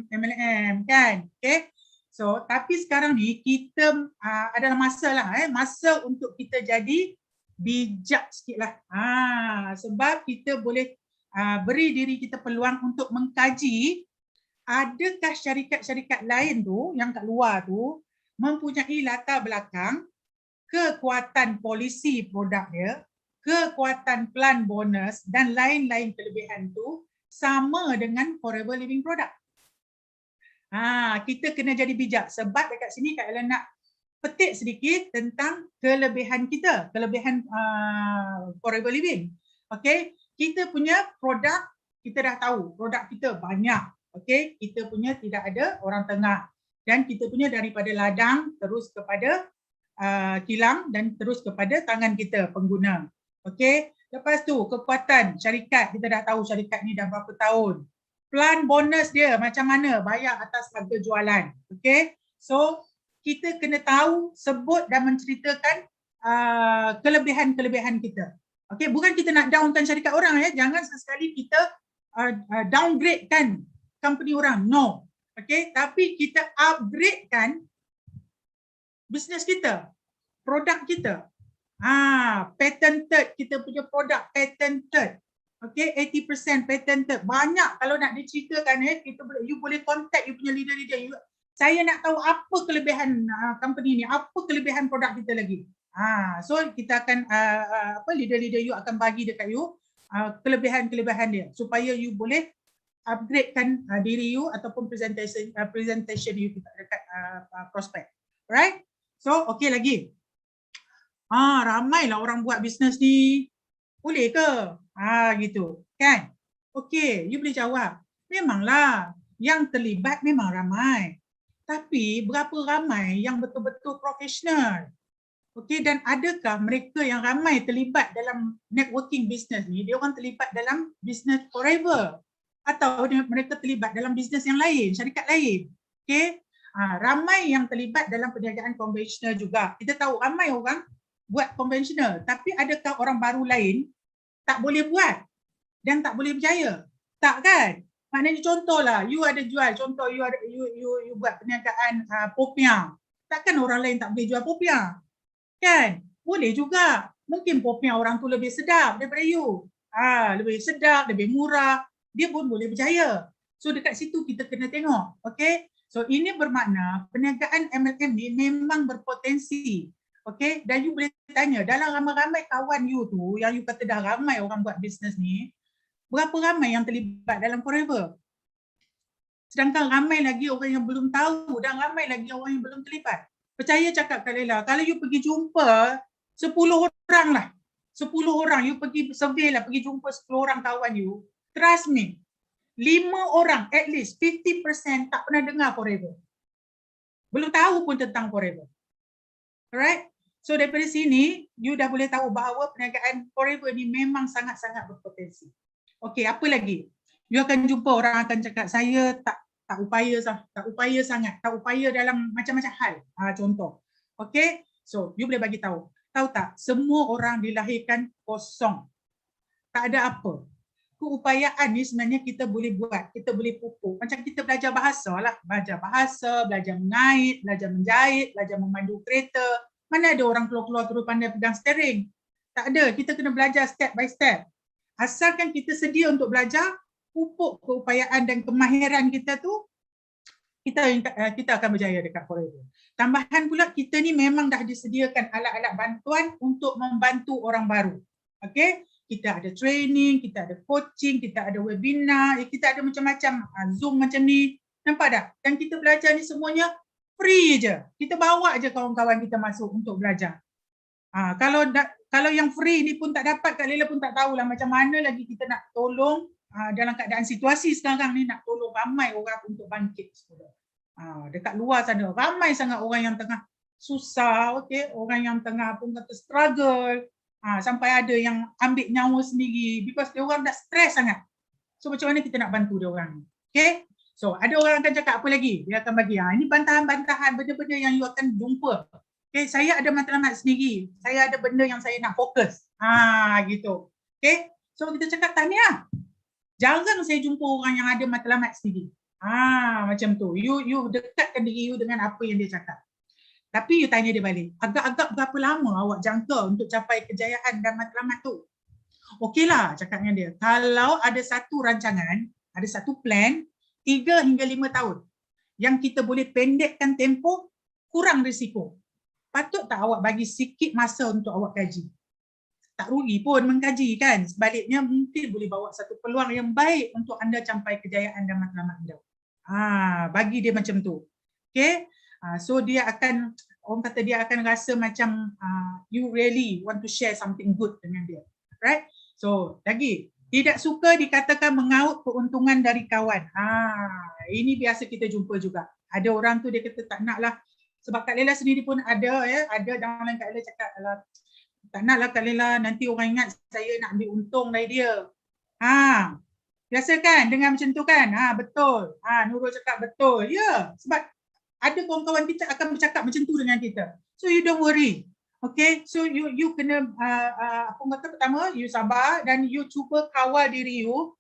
MLM kan. Okay? So, tapi sekarang ni kita adalah masa lah. Masa untuk kita jadi bijak sikit lah. Sebab kita boleh beri diri kita peluang untuk mengkaji adakah syarikat-syarikat lain tu yang kat luar tu mempunyai latar belakang, kekuatan polisi produk dia, kekuatan plan bonus dan lain-lain kelebihan tu sama dengan Forever Living product. Kita kena jadi bijak sebab dekat sini Kak Ella nak petik sedikit tentang kelebihan kita, kelebihan Forever Living. Okay, kita punya produk kita dah tahu, produk kita banyak. Okay, kita punya tidak ada orang tengah dan kita punya daripada ladang terus kepada kilang dan terus kepada tangan kita pengguna. Okay, lepas tu kekuatan syarikat, kita dah tahu syarikat ni dah berapa tahun. Plan bonus dia macam mana, bayar atas harga jualan. Okay, so kita kena tahu, sebut dan menceritakan kelebihan-kelebihan kita. Okay, bukan kita nak downkan syarikat orang, jangan sesekali kita downgrade kan company orang, no. Okay, tapi kita upgrade kan bisnes kita, produk kita. Patented, kita punya produk patented. Okay, 80% patented. Banyak kalau nak diceritakan, you boleh contact you punya leader-leader. Saya nak tahu apa kelebihan company ni, apa kelebihan produk kita lagi. So kita akan leader-leader you akan bagi dekat you kelebihan-kelebihan dia supaya you boleh upgradekan diri you ataupun presentation you dekat prospek. Alright? So, okay lagi. Ramailah orang buat bisnes ni. Boleh ke? Gitu. Kan? Okay, you boleh jawab. Memanglah, yang terlibat memang ramai. Tapi, berapa ramai yang betul-betul profesional? Okay, dan adakah mereka yang ramai terlibat dalam networking business ni, dia orang terlibat dalam business Forever? Atau mereka terlibat dalam bisnes yang lain, syarikat lain. Okay? Ramai yang terlibat dalam perniagaan konvensional juga. Kita tahu ramai orang buat konvensional, tapi adakah orang baru lain tak boleh buat dan tak boleh berjaya? Tak kan? Maknanya contohlah, you ada jual, contoh you buat perniagaan popiah. Takkan orang lain tak boleh jual popiah? Kan? Boleh juga. Mungkin popiah orang tu lebih sedap daripada you. Lebih sedap, lebih murah. Dia pun boleh berjaya. So dekat situ kita kena tengok. Okay. So ini bermakna perniagaan MLM ni memang berpotensi. Okay. Dan you boleh tanya, dalam ramai-ramai kawan you tu, yang you kata dah ramai orang buat bisnes ni, berapa ramai yang terlibat dalam Forever? Sedangkan ramai lagi orang yang belum tahu dan ramai lagi orang yang belum terlibat. Percaya cakap Kak Leila, kalau you pergi jumpa 10 orang lah, 10 orang, you pergi survey lah, pergi jumpa 10 orang kawan you, trust me, 5 orang, at least 50% tak pernah dengar Forever. Belum tahu pun tentang Forever. Alright? So daripada sini, you dah boleh tahu bahawa perniagaan Forever ni memang sangat-sangat berpotensi. Okey, apa lagi? You akan jumpa orang akan cakap, saya tak upaya sangat, tak upaya dalam macam-macam hal. Contoh. Okey? So, you boleh bagi tahu. Tahu tak? Semua orang dilahirkan kosong. Tak ada apa. Keupayaan ni sebenarnya kita boleh buat, kita boleh pupuk. Macam kita belajar bahasa lah, belajar bahasa, belajar mengait, belajar menjahit, belajar memandu kereta. Mana ada orang keluar-keluar terus pandai pegang steering? Tak ada, kita kena belajar step by step. Asalkan kita sedia untuk belajar, pupuk keupayaan dan kemahiran kita tu, kita akan berjaya dekat Forever. Tambahan pula, kita ni memang dah disediakan alat-alat bantuan untuk membantu orang baru. Okay? Kita ada training, kita ada coaching, kita ada webinar, kita ada macam-macam, Zoom macam ni. Nampak tak? Dan kita belajar ni semuanya free je. Kita bawa je kawan-kawan kita masuk untuk belajar. Kalau yang free ni pun tak dapat, Kak Lela pun tak tahulah macam mana lagi kita nak tolong dalam keadaan situasi sekarang ni, nak tolong ramai orang untuk bangkit. Dekat luar sana ramai sangat orang yang tengah susah, okay? Orang yang tengah pun kata struggle, sampai ada yang ambil nyawa sendiri because dia orang dah stres sangat. So macam mana kita nak bantu dia orang? Okay? So ada orang akan cakap apa lagi? Dia akan bagi, ini bantahan-bantahan, benda-benda yang you akan jumpa. Okay, saya ada matlamat sendiri. Saya ada benda yang saya nak fokus. Gitu. Okay, so kita cakap tahniah. Jarang saya jumpa orang yang ada matlamat sendiri. Macam tu. You dekatkan diri you dengan apa yang dia cakap. Tapi you tanya dia balik, agak-agak berapa lama awak jangka untuk capai kejayaan dan matlamat tu? Okeylah, cakapnya dia. Kalau ada satu rancangan, ada satu plan, 3 hingga 5 tahun yang kita boleh pendekkan tempoh, kurang risiko. Patut tak awak bagi sikit masa untuk awak kaji? Tak rugi pun mengkaji kan? Sebaliknya mungkin boleh bawa satu peluang yang baik untuk anda capai kejayaan dan matlamat anda. Bagi dia macam tu. Okay? So dia akan, orang kata dia akan rasa macam you really want to share something good dengan dia. Right? So lagi, tidak suka dikatakan mengaut keuntungan dari kawan. Ini biasa kita jumpa juga. Ada orang tu dia kata tak nak lah. Sebab Kak Lela sendiri pun ada dalam Kak Lela cakap, tak naklah Kak Lela, nanti orang ingat saya nak ambil untung dari dia. Biasa kan dengar macam tu kan? Betul. Nurul cakap betul. Ya, sebab ada kawan-kawan kita akan bercakap macam tu dengan kita. So you don't worry. Okay, so you kena, apa kata, pertama, you sabar dan you cuba kawal diri you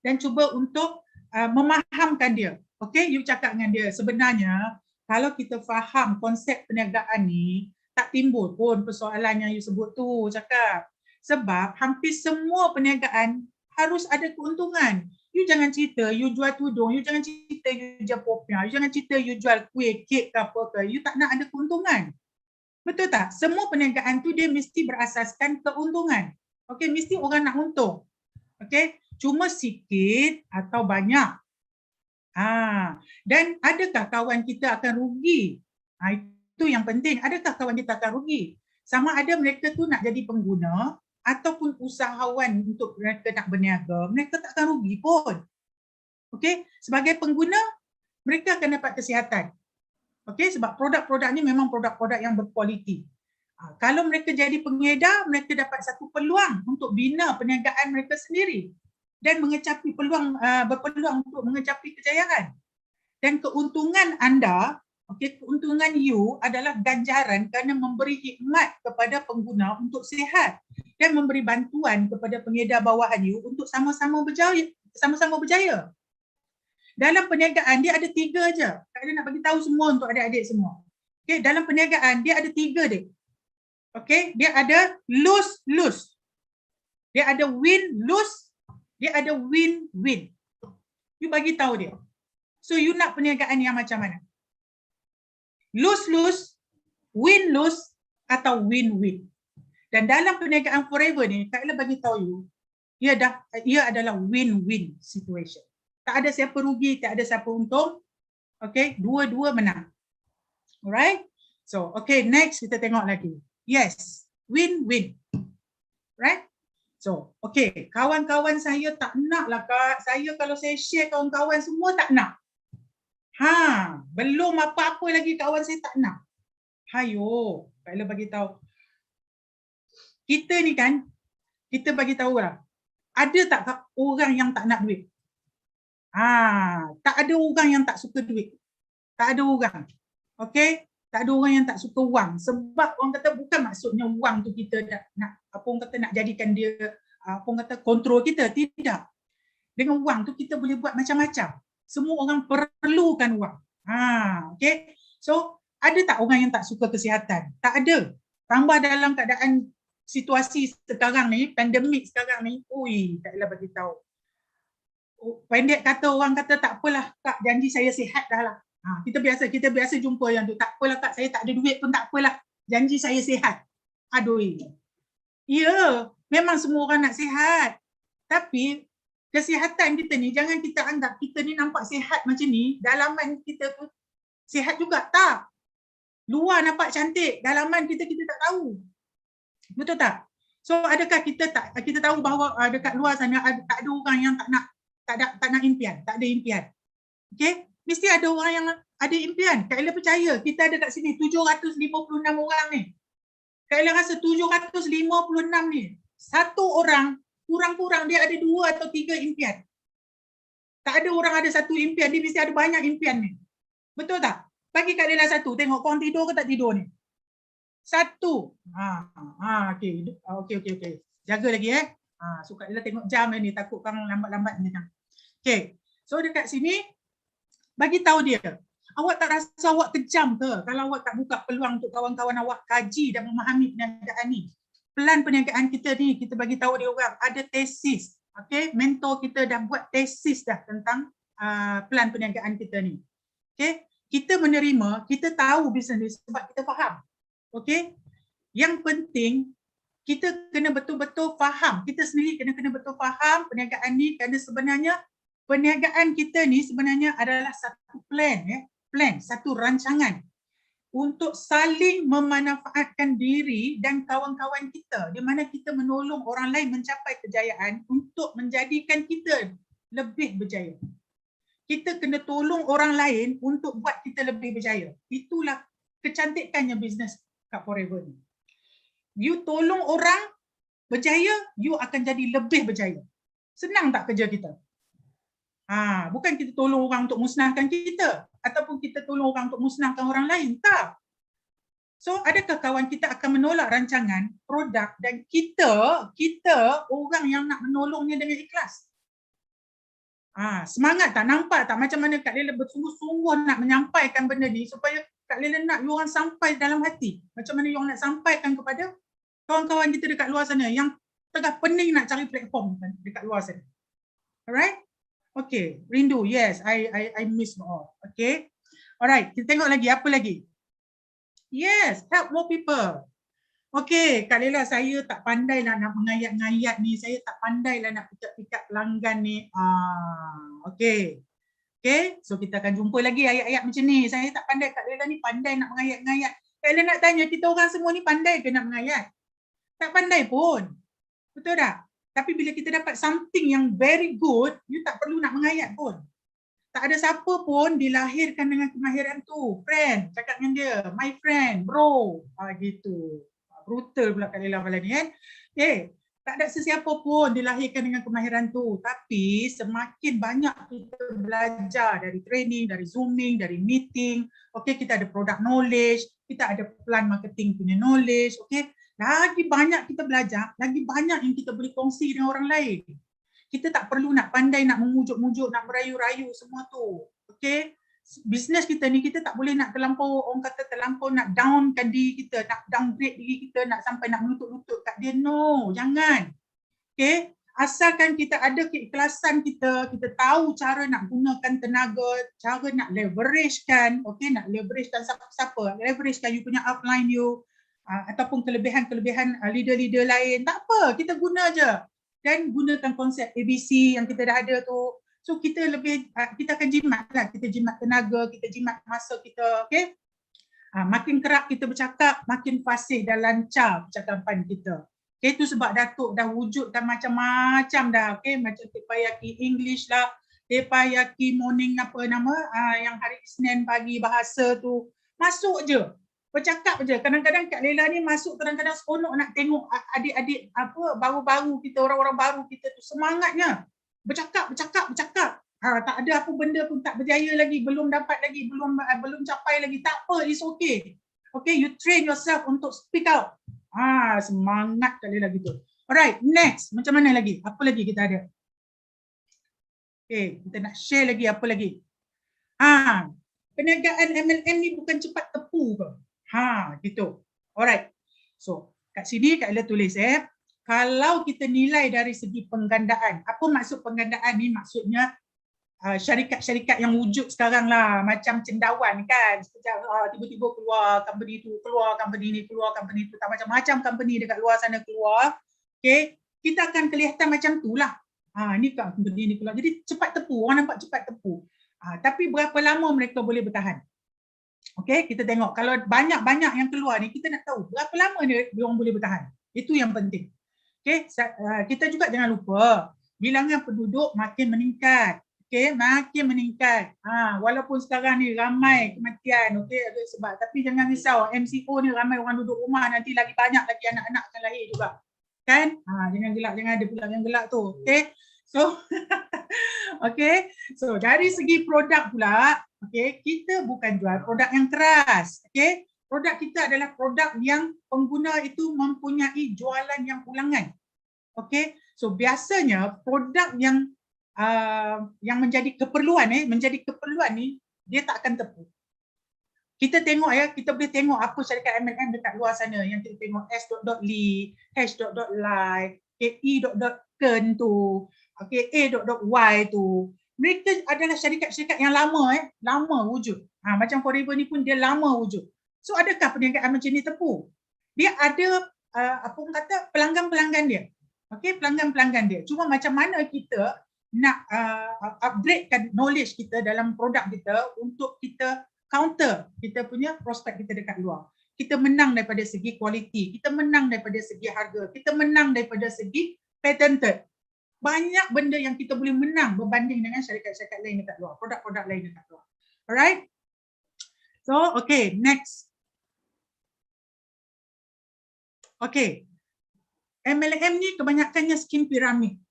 dan cuba untuk memahamkan dia. Okay, you cakap dengan dia, sebenarnya kalau kita faham konsep perniagaan ni, tak timbul pun persoalan yang you sebut tu, cakap. Sebab hampir semua perniagaan harus ada keuntungan. You jangan cerita, you jual tudung, you jangan cerita you jual popiah, you jangan cerita you jual kuih, kek ke apa ke, you tak nak ada keuntungan. Betul tak? Semua perniagaan tu dia mesti berasaskan keuntungan. Okay, mesti orang nak untung. Okay, cuma sikit atau banyak. Dan adakah kawan kita akan rugi? Itu yang penting. Adakah kawan kita akan rugi? Sama ada mereka tu nak jadi pengguna ataupun usahawan untuk mereka nak berniaga, mereka tak akan rugi pun. Okey, sebagai pengguna mereka akan dapat kesihatan. Okey, sebab produk-produk ni memang produk-produk yang berkualiti. Kalau mereka jadi pengedar, mereka dapat satu peluang untuk bina perniagaan mereka sendiri dan mengecapi berpeluang untuk mengecapi kejayaan. Dan keuntungan anda, keuntungan you adalah ganjaran kerana memberi hikmat kepada pengguna untuk sihat dan memberi bantuan kepada pengedar bawahan you untuk sama-sama berjaya. Dalam perniagaan dia ada 3 je. Saya nak bagi tahu semua untuk adik-adik semua. Okay, dalam perniagaan dia ada 3 dia. Okay, dia ada lose-lose. Dia ada win-lose. Dia ada win-win. You bagi tahu dia. So you nak perniagaan yang macam mana? Lose-lose, win-lose atau win-win. Dan dalam perniagaan Forever ni, Kak Ella bagi tahu you, ia adalah win-win situation. Tak ada siapa rugi, tak ada siapa untung. Okay, dua-dua menang. Alright? So, okay, next kita tengok lagi. Yes, win-win. Right? So, okay, kawan-kawan saya tak nak lah Kak. Saya kalau saya share kawan-kawan semua tak nak. Belum apa-apa lagi kawan saya tak nak. Hayo, Kak Ella bagi tahu. Kita ni kan, kita bagi tahu lah. Ada tak orang yang tak nak duit? Tak ada orang yang tak suka duit. Tak ada orang. Okay? Tak ada orang yang tak suka wang. Sebab orang kata bukan maksudnya wang tu kita nak apa orang kata nak jadikan dia apa orang kata kontrol kita. Tidak. Dengan wang tu kita boleh buat macam-macam. Semua orang perlukan wang. Okay. So ada tak orang yang tak suka kesihatan? Tak ada. Tambah dalam keadaan situasi sekarang ni, pandemik sekarang ni, taklah bagi tahu. Pendek kata orang kata tak apalah Kak, janji saya sihat dah lah. Kita biasa jumpa yang tu, tak apalah Kak, saya tak ada duit pun tak apalah, janji saya sihat. Aduh. Ya, memang semua orang nak sihat. Tapi kesihatan kita ni jangan kita anggap kita ni nampak sihat macam ni, dalaman kita tu sihat juga, tak. Luar nampak cantik, dalaman kita tak tahu. Betul tak? So adakah kita tahu bahawa dekat luar sana tak ada orang yang tak nak impian, tak ada impian. Okey? Mesti ada orang yang ada impian. Kak Ella percaya, kita ada kat sini 756 orang ni. Kak Ella rasa 756 ni, satu orang kurang-kurang dia ada 2 atau 3 impian. Tak ada orang ada satu impian, dia mesti ada banyak impian ni. Betul tak? Bagi Kak Ella satu, tengok korang tidur ke tak tidur ni. Satu. Okey. Jaga lagi so Kak Ella tengok jam ni, takut korang lambat-lambat ni. Okey. So dekat sini bagi tahu dia, awak tak rasa awak kejam ke kalau awak tak buka peluang untuk kawan-kawan awak kaji dan memahami perniagaan ni. Pelan perniagaan kita ni, kita bagi tahu dia orang ada tesis. Okey, mentor kita dah buat tesis dah tentang pelan perniagaan kita ni. Okey, kita menerima, kita tahu bisnes sebab kita faham. Okey, yang penting kita kena betul-betul faham. Kita sendiri kena betul faham perniagaan ni, kerana sebenarnya perniagaan kita ni sebenarnya adalah satu plan, satu rancangan untuk saling memanfaatkan diri dan kawan-kawan kita, di mana kita menolong orang lain mencapai kejayaan untuk menjadikan kita lebih berjaya. Kita kena tolong orang lain untuk buat kita lebih berjaya. Itulah kecantikannya bisnes Kak Forever ni. You tolong orang berjaya, you akan jadi lebih berjaya. Senang tak kerja kita? Bukan kita tolong orang untuk musnahkan kita ataupun kita tolong orang untuk musnahkan orang lain, tak. So adakah kawan kita akan menolak rancangan, produk dan kita orang yang nak menolongnya dengan ikhlas? Semangat tak? Nampak tak macam mana Kak Lela bersungguh-sungguh nak menyampaikan benda ni supaya Kak Lela nak you orang sampai dalam hati. Macam mana you orang nak sampaikan kepada kawan-kawan kita dekat luar sana yang tengah pening nak cari platform dekat luar sana. Alright? Okay, rindu. Yes, I miss all. Okay. Alright, kita tengok lagi. Apa lagi? Yes, help more people. Okay, Kak Lela, saya tak pandai lah nak mengayat-ngayat ni. Saya tak pandai lah nak pikat-pikat pelanggan ni. Okay. Okay, so kita akan jumpa lagi ayat-ayat macam ni. Saya tak pandai, Kak Lela ni pandai nak mengayat-ngayat. Kak Lela nak tanya, kita orang semua ni pandai ke nak mengayat? Tak pandai pun. Betul tak? Tapi bila kita dapat something yang very good, you tak perlu nak mengayat pun. Tak ada siapa pun dilahirkan dengan kemahiran tu. Friend, cakap dengan dia, my friend, bro. Gitu. Brutal pula Kak Lela malam ni kan. Okay. Tak ada sesiapa pun dilahirkan dengan kemahiran tu. Tapi semakin banyak kita belajar dari training, dari zooming, dari meeting. Okay, kita ada product knowledge, kita ada plan marketing punya knowledge. Okay. Lagi banyak kita belajar, lagi banyak yang kita boleh kongsi dengan orang lain. Kita tak perlu nak pandai, nak memujuk-mujuk, nak merayu-rayu semua tu. Okay? Bisnes kita ni, kita tak boleh nak terlampau, orang kata terlampau nak downkan diri kita, nak downgrade diri kita, nak sampai nak melutut-lutut kat dia. No, jangan. Okay? Asalkan kita ada keikhlasan kita tahu cara nak gunakan tenaga, cara nak leveragekan, okay? Nak leveragekan siapa-siapa, leveragekan you punya upline you, ataupun kelebihan-kelebihan leader-leader lain, tak apa, kita guna je. Dan gunakan konsep ABC yang kita dah ada tu. So kita akan jimat lah, kita jimat tenaga, kita jimat masa kita, okay? Makin kerap kita bercakap, makin fasih dan lancar percakapan kita. Okay, tu sebab Datuk dah wujudkan macam-macam dah, okay? Macam Tepayaki English lah, Tepayaki morning apa nama, yang hari Isnin pagi bahasa tu, masuk je. Bercakap je. Kadang-kadang Kak Lela ni masuk kadang-kadang seronok nak tengok adik-adik baru-baru kita, orang-orang baru kita tu semangatnya. Bercakap. Tak ada apa benda pun tak berjaya lagi, belum dapat lagi, belum capai lagi. Tak apa, it's okay. Okay, you train yourself untuk speak out. Semangat Kak Lela gitu. Alright, next. Macam mana lagi? Apa lagi kita ada? Okay, kita nak share lagi apa lagi? Perniagaan MLM ni bukan cepat tepu ke? Gitu. Alright. So, Kat sini Kak Ella tulis kalau kita nilai dari segi penggandaan. Apa maksud penggandaan ni? Maksudnya syarikat-syarikat yang wujud sekarang lah, macam cendawan kan, tiba-tiba keluar company tu, keluar company ni, keluar company tu, tak macam-macam company dekat luar sana keluar. Okay, kita akan kelihatan macam tu lah. Ni kan company ni keluar. Jadi cepat tepu, orang nampak cepat tepu. Tapi berapa lama mereka boleh bertahan? Okay, kita tengok. Kalau banyak-banyak yang keluar ni, kita nak tahu berapa lama dia orang boleh bertahan. Itu yang penting. Okay, kita juga jangan lupa, bilangan penduduk makin meningkat. Okay, makin meningkat. Walaupun sekarang ni ramai kematian, okay, ada sebab. Tapi jangan risau, MCO ni ramai orang duduk rumah, nanti lagi banyak lagi anak-anak akan lahir juga. Kan? Jangan gelak, jangan ada pula yang gelak tu. Okay, so okay, so dari segi produk pula, okay, kita bukan jual produk yang keras. Okay, produk kita adalah produk yang pengguna itu mempunyai jualan yang ulangan. Okay, so biasanya produk yang menjadi keperluan ni dia tak akan tepu. Kita tengok kita boleh tengok apa syarikat MLM dekat luar sana yang kita tengok s.ly, h.ly, e.ken tu, okay, a.y tu. Mereka adalah syarikat-syarikat yang lama wujud. Macam Forever ni pun dia lama wujud. So adakah perniagaan macam ni tepu? Dia ada pelanggan-pelanggan dia. Okay, pelanggan-pelanggan dia. Cuma macam mana kita nak upgradekan knowledge kita dalam produk kita untuk kita counter kita punya prospek kita dekat luar. Kita menang daripada segi kualiti, kita menang daripada segi harga, kita menang daripada segi patented. Banyak benda yang kita boleh menang berbanding dengan syarikat-syarikat lain dekat luar, produk-produk lain dekat luar. Alright? So, okay, next. Okay. MLM ni kebanyakannya skim piramid.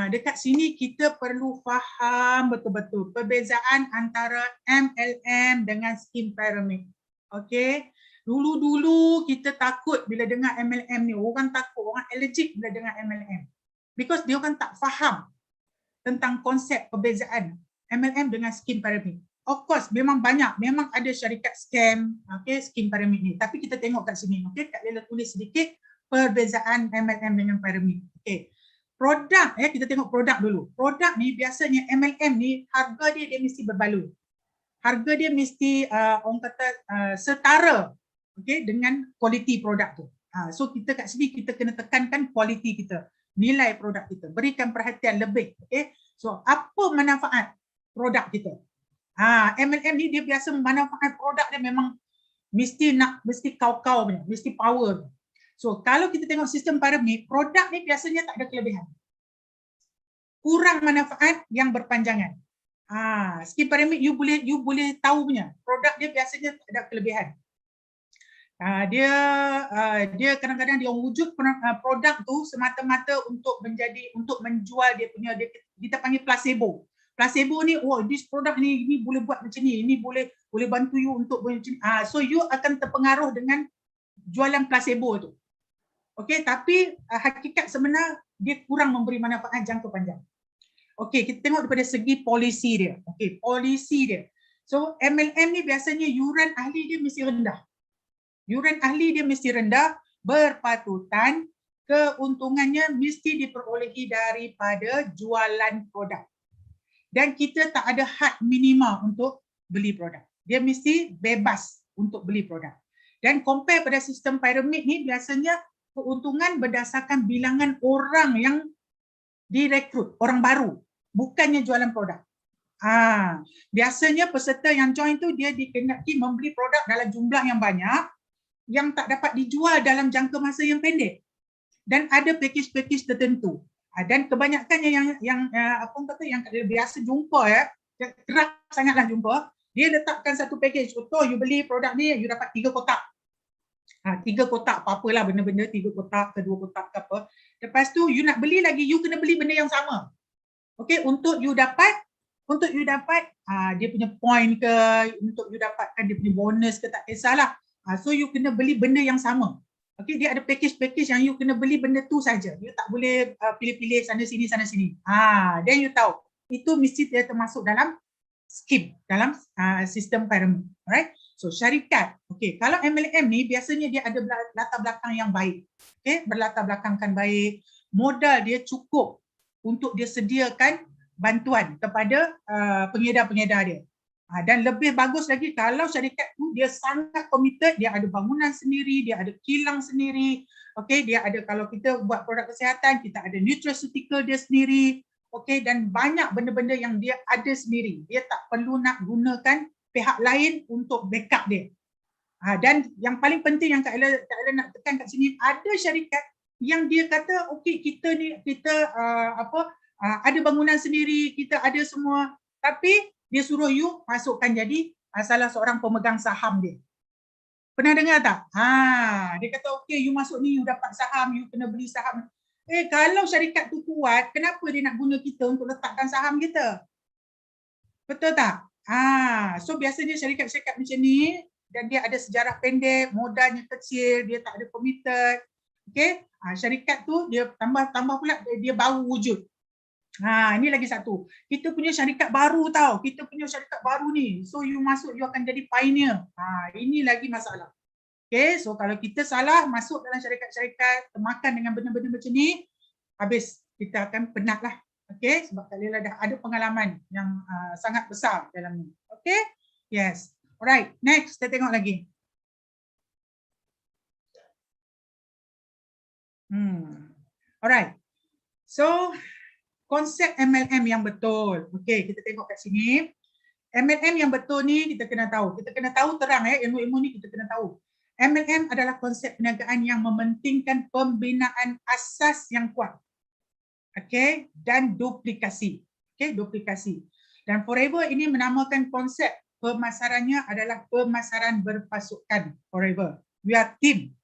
Dekat sini kita perlu faham betul-betul perbezaan antara MLM dengan skim pyramid. Okay, dulu-dulu kita takut bila dengar MLM ni, orang takut, orang allergic bila dengar MLM. Because dia orang tak faham tentang konsep perbezaan MLM dengan skim pyramid. Of course, memang banyak, memang ada syarikat scam, okay, skim pyramid ni. Tapi kita tengok kat sini, okay, Kak Lela tulis sedikit perbezaan MLM dengan pyramid. Okay. Produk, kita tengok produk dulu. Produk ni biasanya MLM ni harga dia mesti berbaloi. Harga dia mesti orang kata setara, okay, dengan kualiti produk tu. So kita kat sini kita kena tekankan kualiti kita, nilai produk kita, berikan perhatian lebih. Okay. So apa manfaat produk kita? MLM ni dia biasa manfaat produk dia memang mesti kau-kau punya, mesti power. So kalau kita tengok sistem pyramid, produk ni biasanya tak ada kelebihan. Kurang manfaat yang berpanjangan. Skim pyramid you boleh tahu punya. Produk dia biasanya tak ada kelebihan. Dia kadang-kadang dia wujud produk tu semata-mata untuk menjual dia punya, kita panggil placebo. Placebo ni, this produk ni boleh buat macam ni, ini boleh bantu you untuk macam ni. So you akan terpengaruh dengan jualan placebo tu. Okey, tapi hakikat sebenar dia kurang memberi manfaat jangka panjang. Okey, kita tengok daripada segi polisi dia. Okey, polisi dia. So MLM ni biasanya yuran ahli dia mesti rendah. Yuran ahli dia mesti rendah, berpatutan keuntungannya mesti diperolehi daripada jualan produk. Dan kita tak ada had minima untuk beli produk. Dia mesti bebas untuk beli produk. Dan compare pada sistem pyramid ni biasanya keuntungan berdasarkan bilangan orang yang direkrut, orang baru, bukannya jualan produk. Biasanya peserta yang join tu dia dikehendaki membeli produk dalam jumlah yang banyak yang tak dapat dijual dalam jangka masa yang pendek. Dan ada package-package tertentu. Dan kebanyakannya yang biasa jumpa yang kerap sangatlah jumpa, dia letakkan satu package. You beli produk ni, you dapat 3 kotak. 3 kotak apa-apalah benda-benda, 3 kotak ke 2 kotak ke apa. Lepas tu you nak beli lagi, you kena beli benda yang sama. Okey, untuk you dapat dia punya point ke, untuk you dapatkan dia punya bonus ke, tak kisahlah. So you kena beli benda yang sama. Okey, dia ada package yang you kena beli benda tu saja. You tak boleh pilih-pilih sana sini. Then you tahu itu mesti dia termasuk dalam scheme, dalam sistem pyramid. Alright? So syarikat, okey, kalau MLM ni biasanya dia ada latar belakang yang baik. Okey, berlatar belakangkan baik, modal dia cukup untuk dia sediakan bantuan kepada pengedar-pengedar dia. Dan lebih bagus lagi kalau syarikat tu dia sangat committed, dia ada bangunan sendiri, dia ada kilang sendiri, okey, dia ada, kalau kita buat produk kesihatan, kita ada nutraceutical dia sendiri, okey, dan banyak benda-benda yang dia ada sendiri. Dia tak perlu nak gunakan pihak lain untuk backup dia. Dan yang paling penting yang Kak Ella nak tekan kat sini, ada syarikat yang dia kata okey, kita ni ada bangunan sendiri, kita ada semua, tapi dia suruh you masukkan jadi salah seorang pemegang saham dia. Pernah dengar tak? Dia kata okey, you masuk ni, you dapat saham, you kena beli saham. Kalau syarikat tu kuat, kenapa dia nak guna kita untuk letakkan saham kita? Betul tak? So biasanya syarikat-syarikat macam ni, dan dia ada sejarah pendek, modalnya kecil, dia tak ada committed. Okay? Syarikat tu dia tambah pula dia baru wujud. Ini lagi satu. Kita punya syarikat baru tau. Kita punya syarikat baru ni. So you masuk, you akan jadi pioneer. Ini lagi masalah. Okay, so kalau kita salah masuk dalam syarikat-syarikat, termakan dengan benda-benda macam ni, habis kita akan penat lah. Okay, sebab Kak Lela dah ada pengalaman yang sangat besar dalam ni. Okay, yes. Alright, next kita tengok lagi. Alright, so konsep MLM yang betul. Okay, kita tengok kat sini. MLM yang betul ni kita kena tahu. Kita kena tahu terang ilmu-ilmu ni kita kena tahu. MLM adalah konsep perniagaan yang mementingkan pembinaan asas yang kuat. Okay, dan duplikasi. Okay, duplikasi. Dan Forever ini menamakan konsep pemasarannya adalah pemasaran berpasukan. Forever. We are team.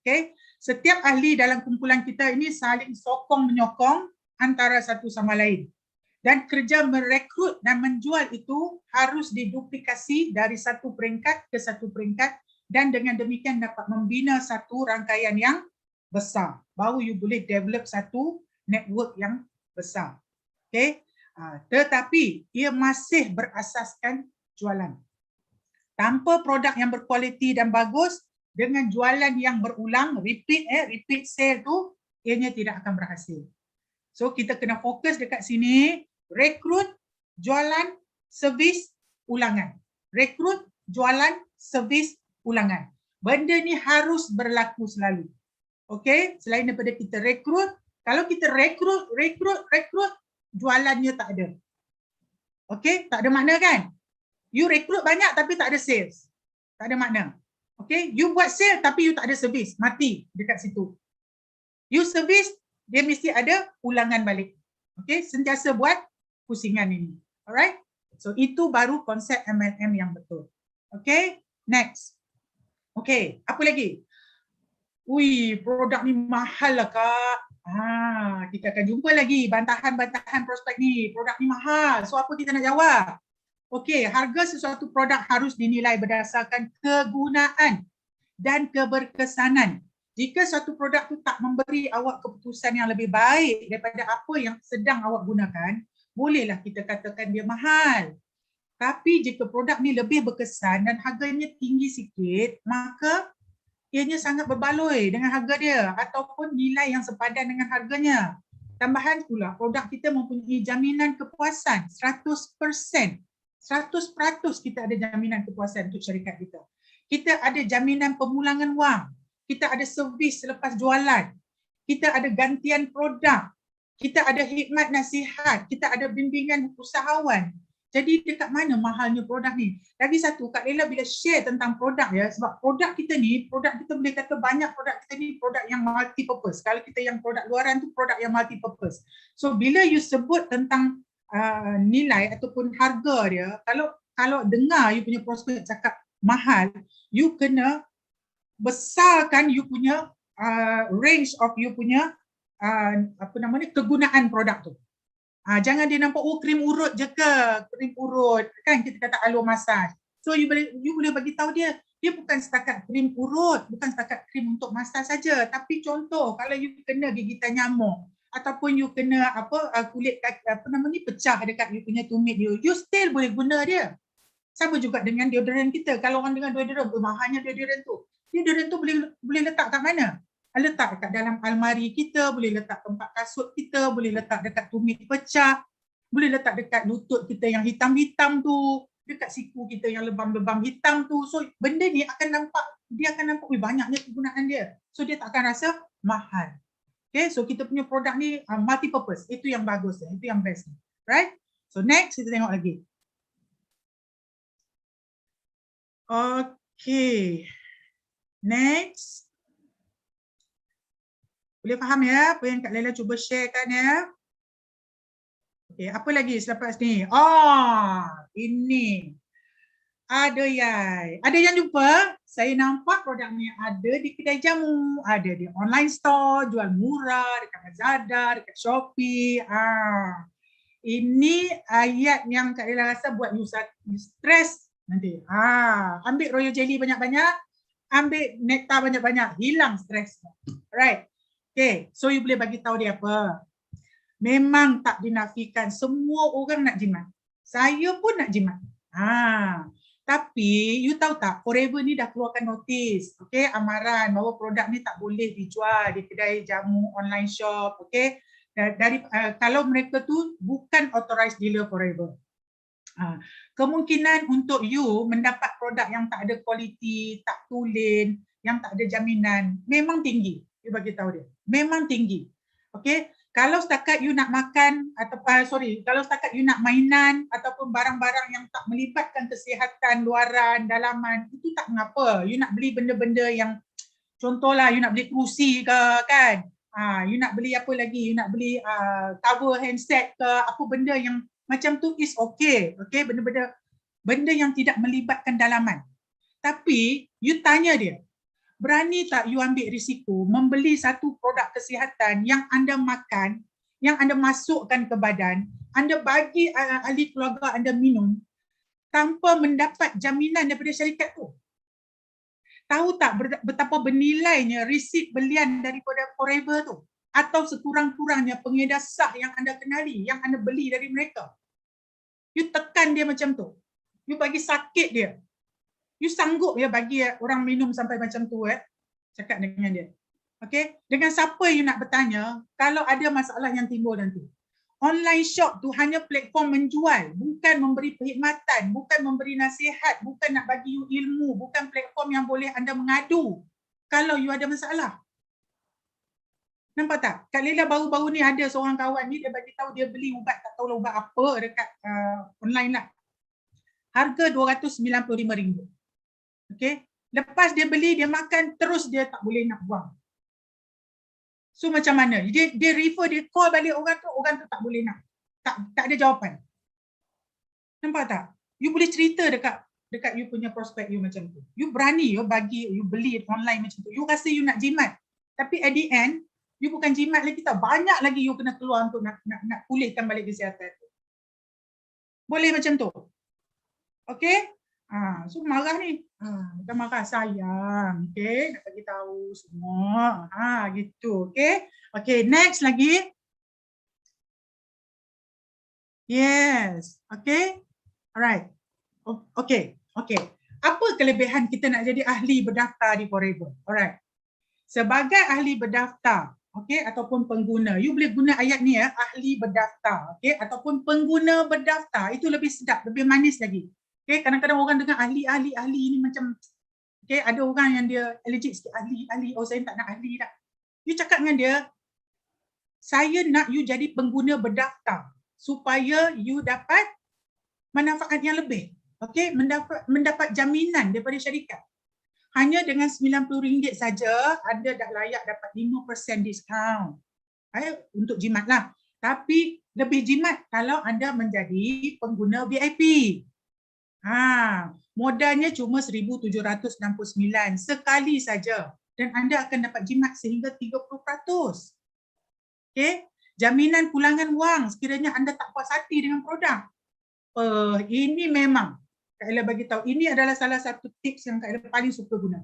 Okay, setiap ahli dalam kumpulan kita ini saling sokong menyokong antara satu sama lain. Dan kerja merekrut dan menjual itu harus diduplikasi dari satu peringkat ke satu peringkat, dan dengan demikian dapat membina satu rangkaian yang besar. Baru you boleh develop satu network yang besar. Okay? Tetapi ia masih berasaskan jualan. Tanpa produk yang berkualiti dan bagus, dengan jualan yang berulang, repeat sale tu, ianya tidak akan berhasil. So kita kena fokus dekat sini, rekrut, jualan, servis, ulangan. Rekrut, jualan, servis, ulangan. Benda ni harus berlaku selalu. Okey, selain daripada kita rekrut, kalau kita rekrut, jualannya tak ada. Okey, tak ada makna kan? You rekrut banyak tapi tak ada sales. Tak ada makna. Okey, you buat sale tapi you tak ada servis, mati dekat situ. You servis, dia mesti ada ulangan balik. Okey, sentiasa buat pusingan ini. Alright? So itu baru konsep MLM yang betul. Okey, next. Okey, apa lagi? Produk ni mahal lah Kak. Kita akan jumpa lagi bantahan-bantahan prospek ni. Produk ni mahal. So apa kita nak jawab? Okey, harga sesuatu produk harus dinilai berdasarkan kegunaan dan keberkesanan. Jika suatu produk tu tak memberi awak keputusan yang lebih baik daripada apa yang sedang awak gunakan, bolehlah kita katakan dia mahal. Tapi jika produk ni lebih berkesan dan harganya tinggi sikit, maka ianya sangat berbaloi dengan harga dia ataupun nilai yang sepadan dengan harganya. Tambahan pula, produk kita mempunyai jaminan kepuasan 100%. 100% kita ada jaminan kepuasan untuk syarikat kita. Kita ada jaminan pemulangan wang. Kita ada servis selepas jualan. Kita ada gantian produk. Kita ada khidmat nasihat. Kita ada bimbingan usahawan. Jadi dekat mana mahalnya produk ni? Lagi satu, Kak Lela bila share tentang produk ya, sebab produk kita ni, produk kita boleh kata banyak produk kita ni produk yang multi-purpose. Kalau kita yang produk luaran tu produk yang multi-purpose. So bila you sebut tentang nilai ataupun harga dia, kalau dengar you punya prospek cakap mahal, you kena besarkan you punya range of you punya kegunaan produk tu. Jangan dia nampak krim urut je ke, krim urut kan kita kata aloe massage. So you boleh bagi tahu dia bukan setakat krim urut, bukan setakat krim untuk massage saja, tapi contoh kalau you kena gigitan nyamuk ataupun you kena kulit pecah dekat you punya tumit you still boleh guna dia. Sama juga dengan deodorant kita. Kalau orang dengan deodorant, mahalnya deodorant tu. Deodorant tu boleh letak kat mana? Letak dekat dalam almari kita, boleh letak tempat kasut kita, boleh letak dekat tumit pecah, boleh letak dekat lutut kita yang hitam-hitam tu, dekat siku kita yang lebam-lebam hitam tu. So benda ni akan nampak, dia akan nampak banyaknya kegunaan dia. So dia tak akan rasa mahal. Okay, so kita punya produk ni multi purpose. Itu yang bagus, itu yang best. Right? So next kita tengok lagi. Okay. Next. Boleh faham ya apa yang Kak Laila cuba sharekan ya? Okay, apa lagi selepas ni? Ini. Ada yang jumpa? Saya nampak produk ni ada di kedai jamu, ada di online store, jual murah, dekat Lazada, dekat Shopee. Ini ayat yang Kak Laila rasa buat you stress nanti. Ambil royal jelly banyak-banyak, ambil nektar banyak-banyak, hilang stres. Right. Okay, so you boleh bagi tahu dia apa? Memang tak dinafikan semua orang nak jimat. Saya pun nak jimat. Tapi you tahu tak, Forever ni dah keluarkan notis, okay, amaran bahawa produk ni tak boleh dijual di kedai jamu online shop, okay. Kalau mereka tu bukan authorized dealer Forever. Kemungkinan untuk you mendapat produk yang tak ada kualiti, tak tulen, yang tak ada jaminan, memang tinggi. You bagi tahu dia, memang tinggi. Okay, kalau setakat you nak makan atau kalau setakat you nak mainan ataupun barang-barang yang tak melibatkan kesihatan luaran, dalaman, itu tak mengapa. You nak beli benda-benda yang, contohlah you nak beli kerusi ke kan, you nak beli apa lagi, you nak beli cover handset ke, apa benda yang macam tu is okay. Okay, benda yang tidak melibatkan dalaman. Tapi you tanya dia, berani tak you ambil risiko membeli satu produk kesihatan yang anda makan, yang anda masukkan ke badan, anda bagi ahli keluarga anda minum tanpa mendapat jaminan daripada syarikat tu? Tahu tak betapa bernilainya resit belian daripada Forever tu? Atau sekurang-kurangnya pengedar sah yang anda kenali, yang anda beli dari mereka. You tekan dia macam tu. You bagi sakit dia. You sanggup ya bagi orang minum sampai macam tu cakap dengan dia. Okay, dengan siapa you nak bertanya kalau ada masalah yang timbul nanti? Online shop tu hanya platform menjual, bukan memberi perkhidmatan, bukan memberi nasihat, bukan nak bagi you ilmu, bukan platform yang boleh anda mengadu kalau you ada masalah. Nampak tak? Kak Laila baru-baru ni ada seorang kawan ni, dia bagi tahu dia beli ubat, tak tahu ubat apa dekat online lah. Harga RM295. Okay. Lepas dia beli, dia makan, terus dia tak boleh nak buang. So macam mana? Dia refer, dia call balik orang tu tak boleh nak. Tak ada jawapan. Nampak tak? You boleh cerita dekat you punya prospek you macam tu. You berani bagi, you beli online macam tu. You rasa you nak jimat. Tapi at the end, you bukan jimat lagi tau. Banyak lagi you kena keluar untuk nak pulihkan balik kesihatan tu. Boleh macam tu? Okay? So marah ni. Bukan marah, sayang. Okay, nak bagi tahu semua. Gitu. Okay. Okay, next lagi. Yes. Okay. Alright. Okay. Okay. Apa kelebihan kita nak jadi ahli berdaftar di Forever? Alright. Sebagai ahli berdaftar, okay, ataupun pengguna, you boleh guna ayat ni ya, ahli berdaftar, okay, ataupun pengguna berdaftar, itu lebih sedap, lebih manis lagi. Okay, kadang-kadang orang dengar ahli ni macam, okay, ada orang yang dia allergic sikit, ahli, saya tak nak ahli dah. You cakap dengan dia, saya nak you jadi pengguna berdaftar supaya you dapat manfaat yang lebih, okay, mendapat jaminan daripada syarikat. Hanya dengan RM90 saja, anda dah layak dapat 5% diskaun untuk jimat lah. Tapi lebih jimat kalau anda menjadi pengguna VIP. Modalnya cuma RM1,769 sekali saja dan anda akan dapat jimat sehingga 30%. Okay? Jaminan pulangan wang sekiranya anda tak puas hati dengan produk. Ini memang Kak Ella bagi tahu, ini adalah salah satu tips yang Kak Ella paling suka guna.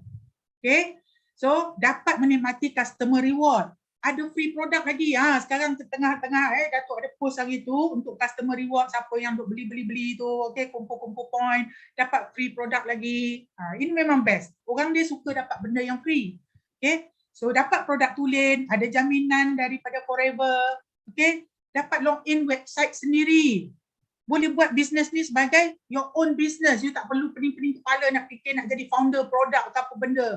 Okay? So, dapat menikmati customer reward. ada free product lagi. Sekarang tengah-tengah Datuk ada post hari tu untuk customer reward, siapa yang duk beli tu, okey, kumpul-kumpul point, dapat free product lagi. Ini memang best. Orang dia suka dapat benda yang free. Okey. So dapat produk tulen, ada jaminan daripada forever. Okey. Dapat login website sendiri. Boleh buat bisnes ni sebagai your own business. You tak perlu pening-pening kepala nak fikir nak jadi founder produk atau apa benda.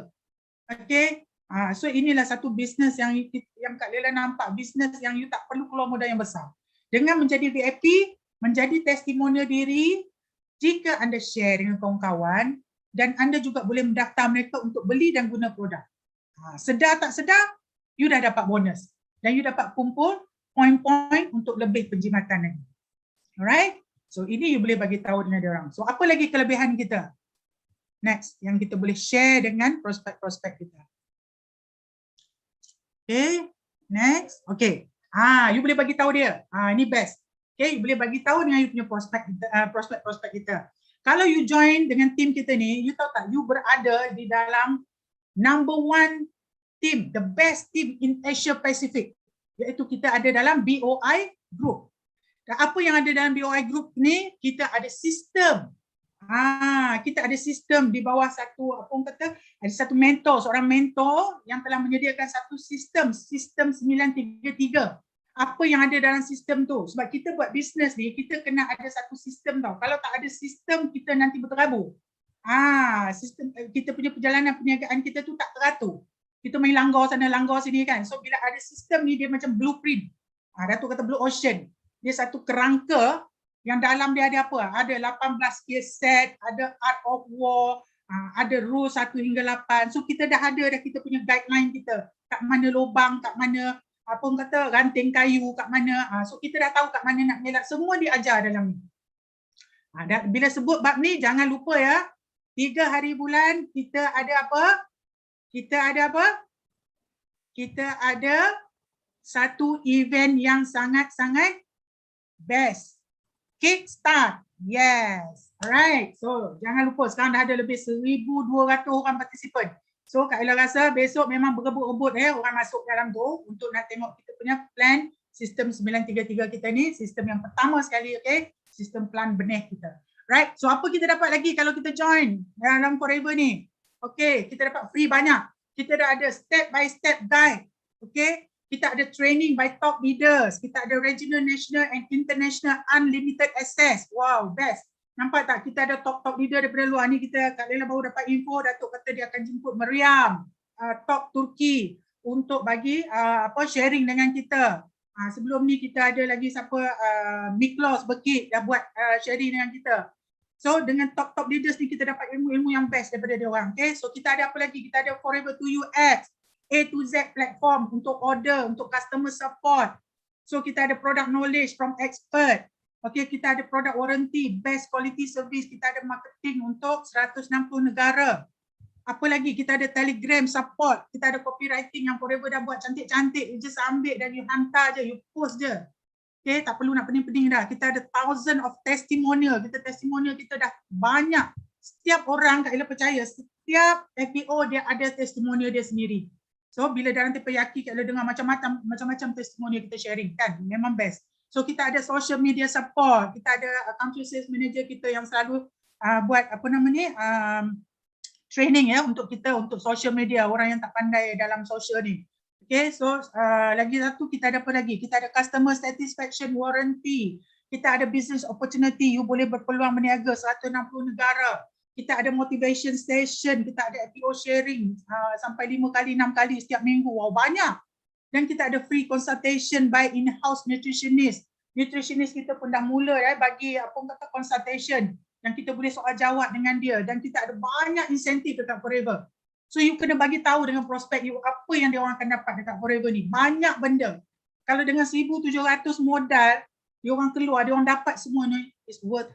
Okay. So inilah satu bisnes yang Kak Lela nampak, bisnes yang you tak perlu keluar modal yang besar. Dengan menjadi VIP, menjadi testimonial diri, jika anda share dengan kawan-kawan dan anda juga boleh mendaftar mereka untuk beli dan guna produk. Sedar tak sedar, you dah dapat bonus dan you dapat kumpul poin-poin untuk lebih penjimatan lagi. Alright? So ini you boleh bagi tahu dengan dia orang. So apa lagi kelebihan kita? Next, yang kita boleh share dengan prospek-prospek kita. Okay, next. Okay. You boleh bagi tahu dia. Ini best. Okay, you boleh bagi tahu dengan you punya prospek-prospek kita. Kalau you join dengan team kita ni, you tahu tak, you berada di dalam number 1 team, the best team in Asia Pacific. Iaitu kita ada dalam BOI Group. Dan apa yang ada dalam BOI Group ni, kita ada sistem. Kita ada sistem di bawah satu, apa orang kata, ada satu mentor, seorang mentor yang telah menyediakan satu sistem 933. Apa yang ada dalam sistem tu? Sebab kita buat bisnes ni, kita kena ada satu sistem tau. Kalau tak ada sistem, kita nanti berterabur. Sistem kita punya perjalanan perniagaan kita tu tak teratur. Kita main langgar sana, langgar sini kan. So bila ada sistem ni, dia macam blueprint. Datuk kata blue ocean. Dia satu kerangka yang dalam dia ada apa? Ada 18 skill set, ada art of war, ada rule 1 hingga 8. So kita dah ada kita punya guideline kita. Kat mana lubang, kat mana apa orang kata ranting kayu, kat mana. So kita dah tahu kat mana nak melak. Semua diajar dalam ni. Bila sebut bab ni jangan lupa ya. 3 hari bulan kita ada apa? Kita ada satu event yang sangat-sangat best. Kickstart. Yes. Alright. So, jangan lupa sekarang dah ada lebih 1,200 orang participant. So, Kak Ella rasa besok memang berebut-rebut orang masuk dalam tu untuk nak tengok kita punya plan sistem 933 kita ni, sistem yang pertama sekali, okay? Sistem plan benih kita. Right? So, apa kita dapat lagi kalau kita join dalam Forever ni? Okay, kita dapat free banyak. Kita dah ada step by step guide. Okay? Kita ada training by top leaders. Kita ada regional, national and international unlimited access. Wow, best. Nampak tak? Kita ada top leader daripada luar ni. Kak Lela baru dapat info, Datuk kata dia akan jemput Meriam, top Turki untuk bagi sharing dengan kita. Sebelum ni kita ada lagi siapa, Miklos Bekit dah buat sharing dengan kita. So dengan top leaders ni kita dapat ilmu-ilmu yang best daripada dia orang. Okay? So kita ada apa lagi? Kita ada Forever 2U apps. A to Z platform untuk order, untuk customer support. So kita ada product knowledge from expert. Okay, kita ada product warranty, best quality service. Kita ada marketing untuk 160 negara. Apa lagi? Kita ada Telegram support. Kita ada copywriting yang Forever dah buat cantik-cantik. You just ambil dan you hantar je, you post je. Okay, tak perlu nak pening-pening dah. Kita ada thousands of testimonial. Testimonial kita dah banyak. Setiap orang, Kak Ella percaya, setiap FPO dia ada testimonial dia sendiri. So bila dalam terpeyaki Kak Ella dengar macam-macam testimoni kita sharing kan, memang best. So kita ada social media support, kita ada country sales manager kita yang selalu buat training ya untuk kita untuk social media, orang yang tak pandai dalam social ni. Okay, so lagi satu kita ada apa lagi? Kita ada customer satisfaction warranty, kita ada business opportunity, you boleh berpeluang berniaga 160 negara. Kita ada motivation session, kita ada FPO sharing sampai 5 kali, 6 kali setiap minggu. Wow, banyak. Dan kita ada free consultation by in-house nutritionist. Nutritionist kita pun dah mula bagi consultation yang kita boleh soal jawab dengan dia. Dan kita ada banyak insentif dekat Forever. So you kena bagi tahu dengan prospek you apa yang dia orang akan dapat dekat Forever ni. Banyak benda. Kalau dengan 1,700 modal, dia orang keluar, dia orang dapat semuanya, it's worth.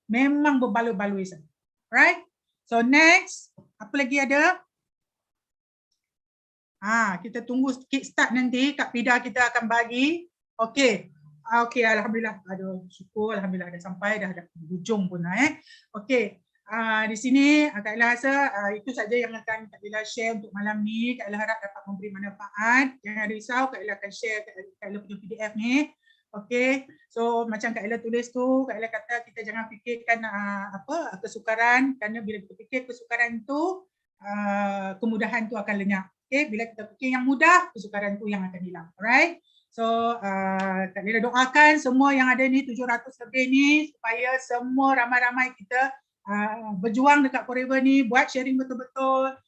Memang berbaloi-baloi sana. Right? So next, apa lagi ada? Kita tunggu kickstart nanti Kak Pida kita akan bagi. Okey. Okey, alhamdulillah. Aduh, syukur alhamdulillah dah sampai dah hujung pun Okey. Di sini Kak Ella rasa itu saja yang akan Kak Ella share untuk malam ni. Kak Ella harap dapat memberi manfaat. Jangan risau, Kak Ella akan share Kak Ella punya PDF ni. Okay, so macam Kak Ella tulis tu, Kak Ella kata kita jangan fikirkan kesukaran, kerana bila kita fikir kesukaran tu, kemudahan tu akan lenyap. Okay, bila kita fikir yang mudah, kesukaran tu yang akan hilang. Alright. So, Kak Ella doakan semua yang ada ni 700 lebih ni supaya semua ramai-ramai kita berjuang dekat Forever ni, buat sharing betul-betul,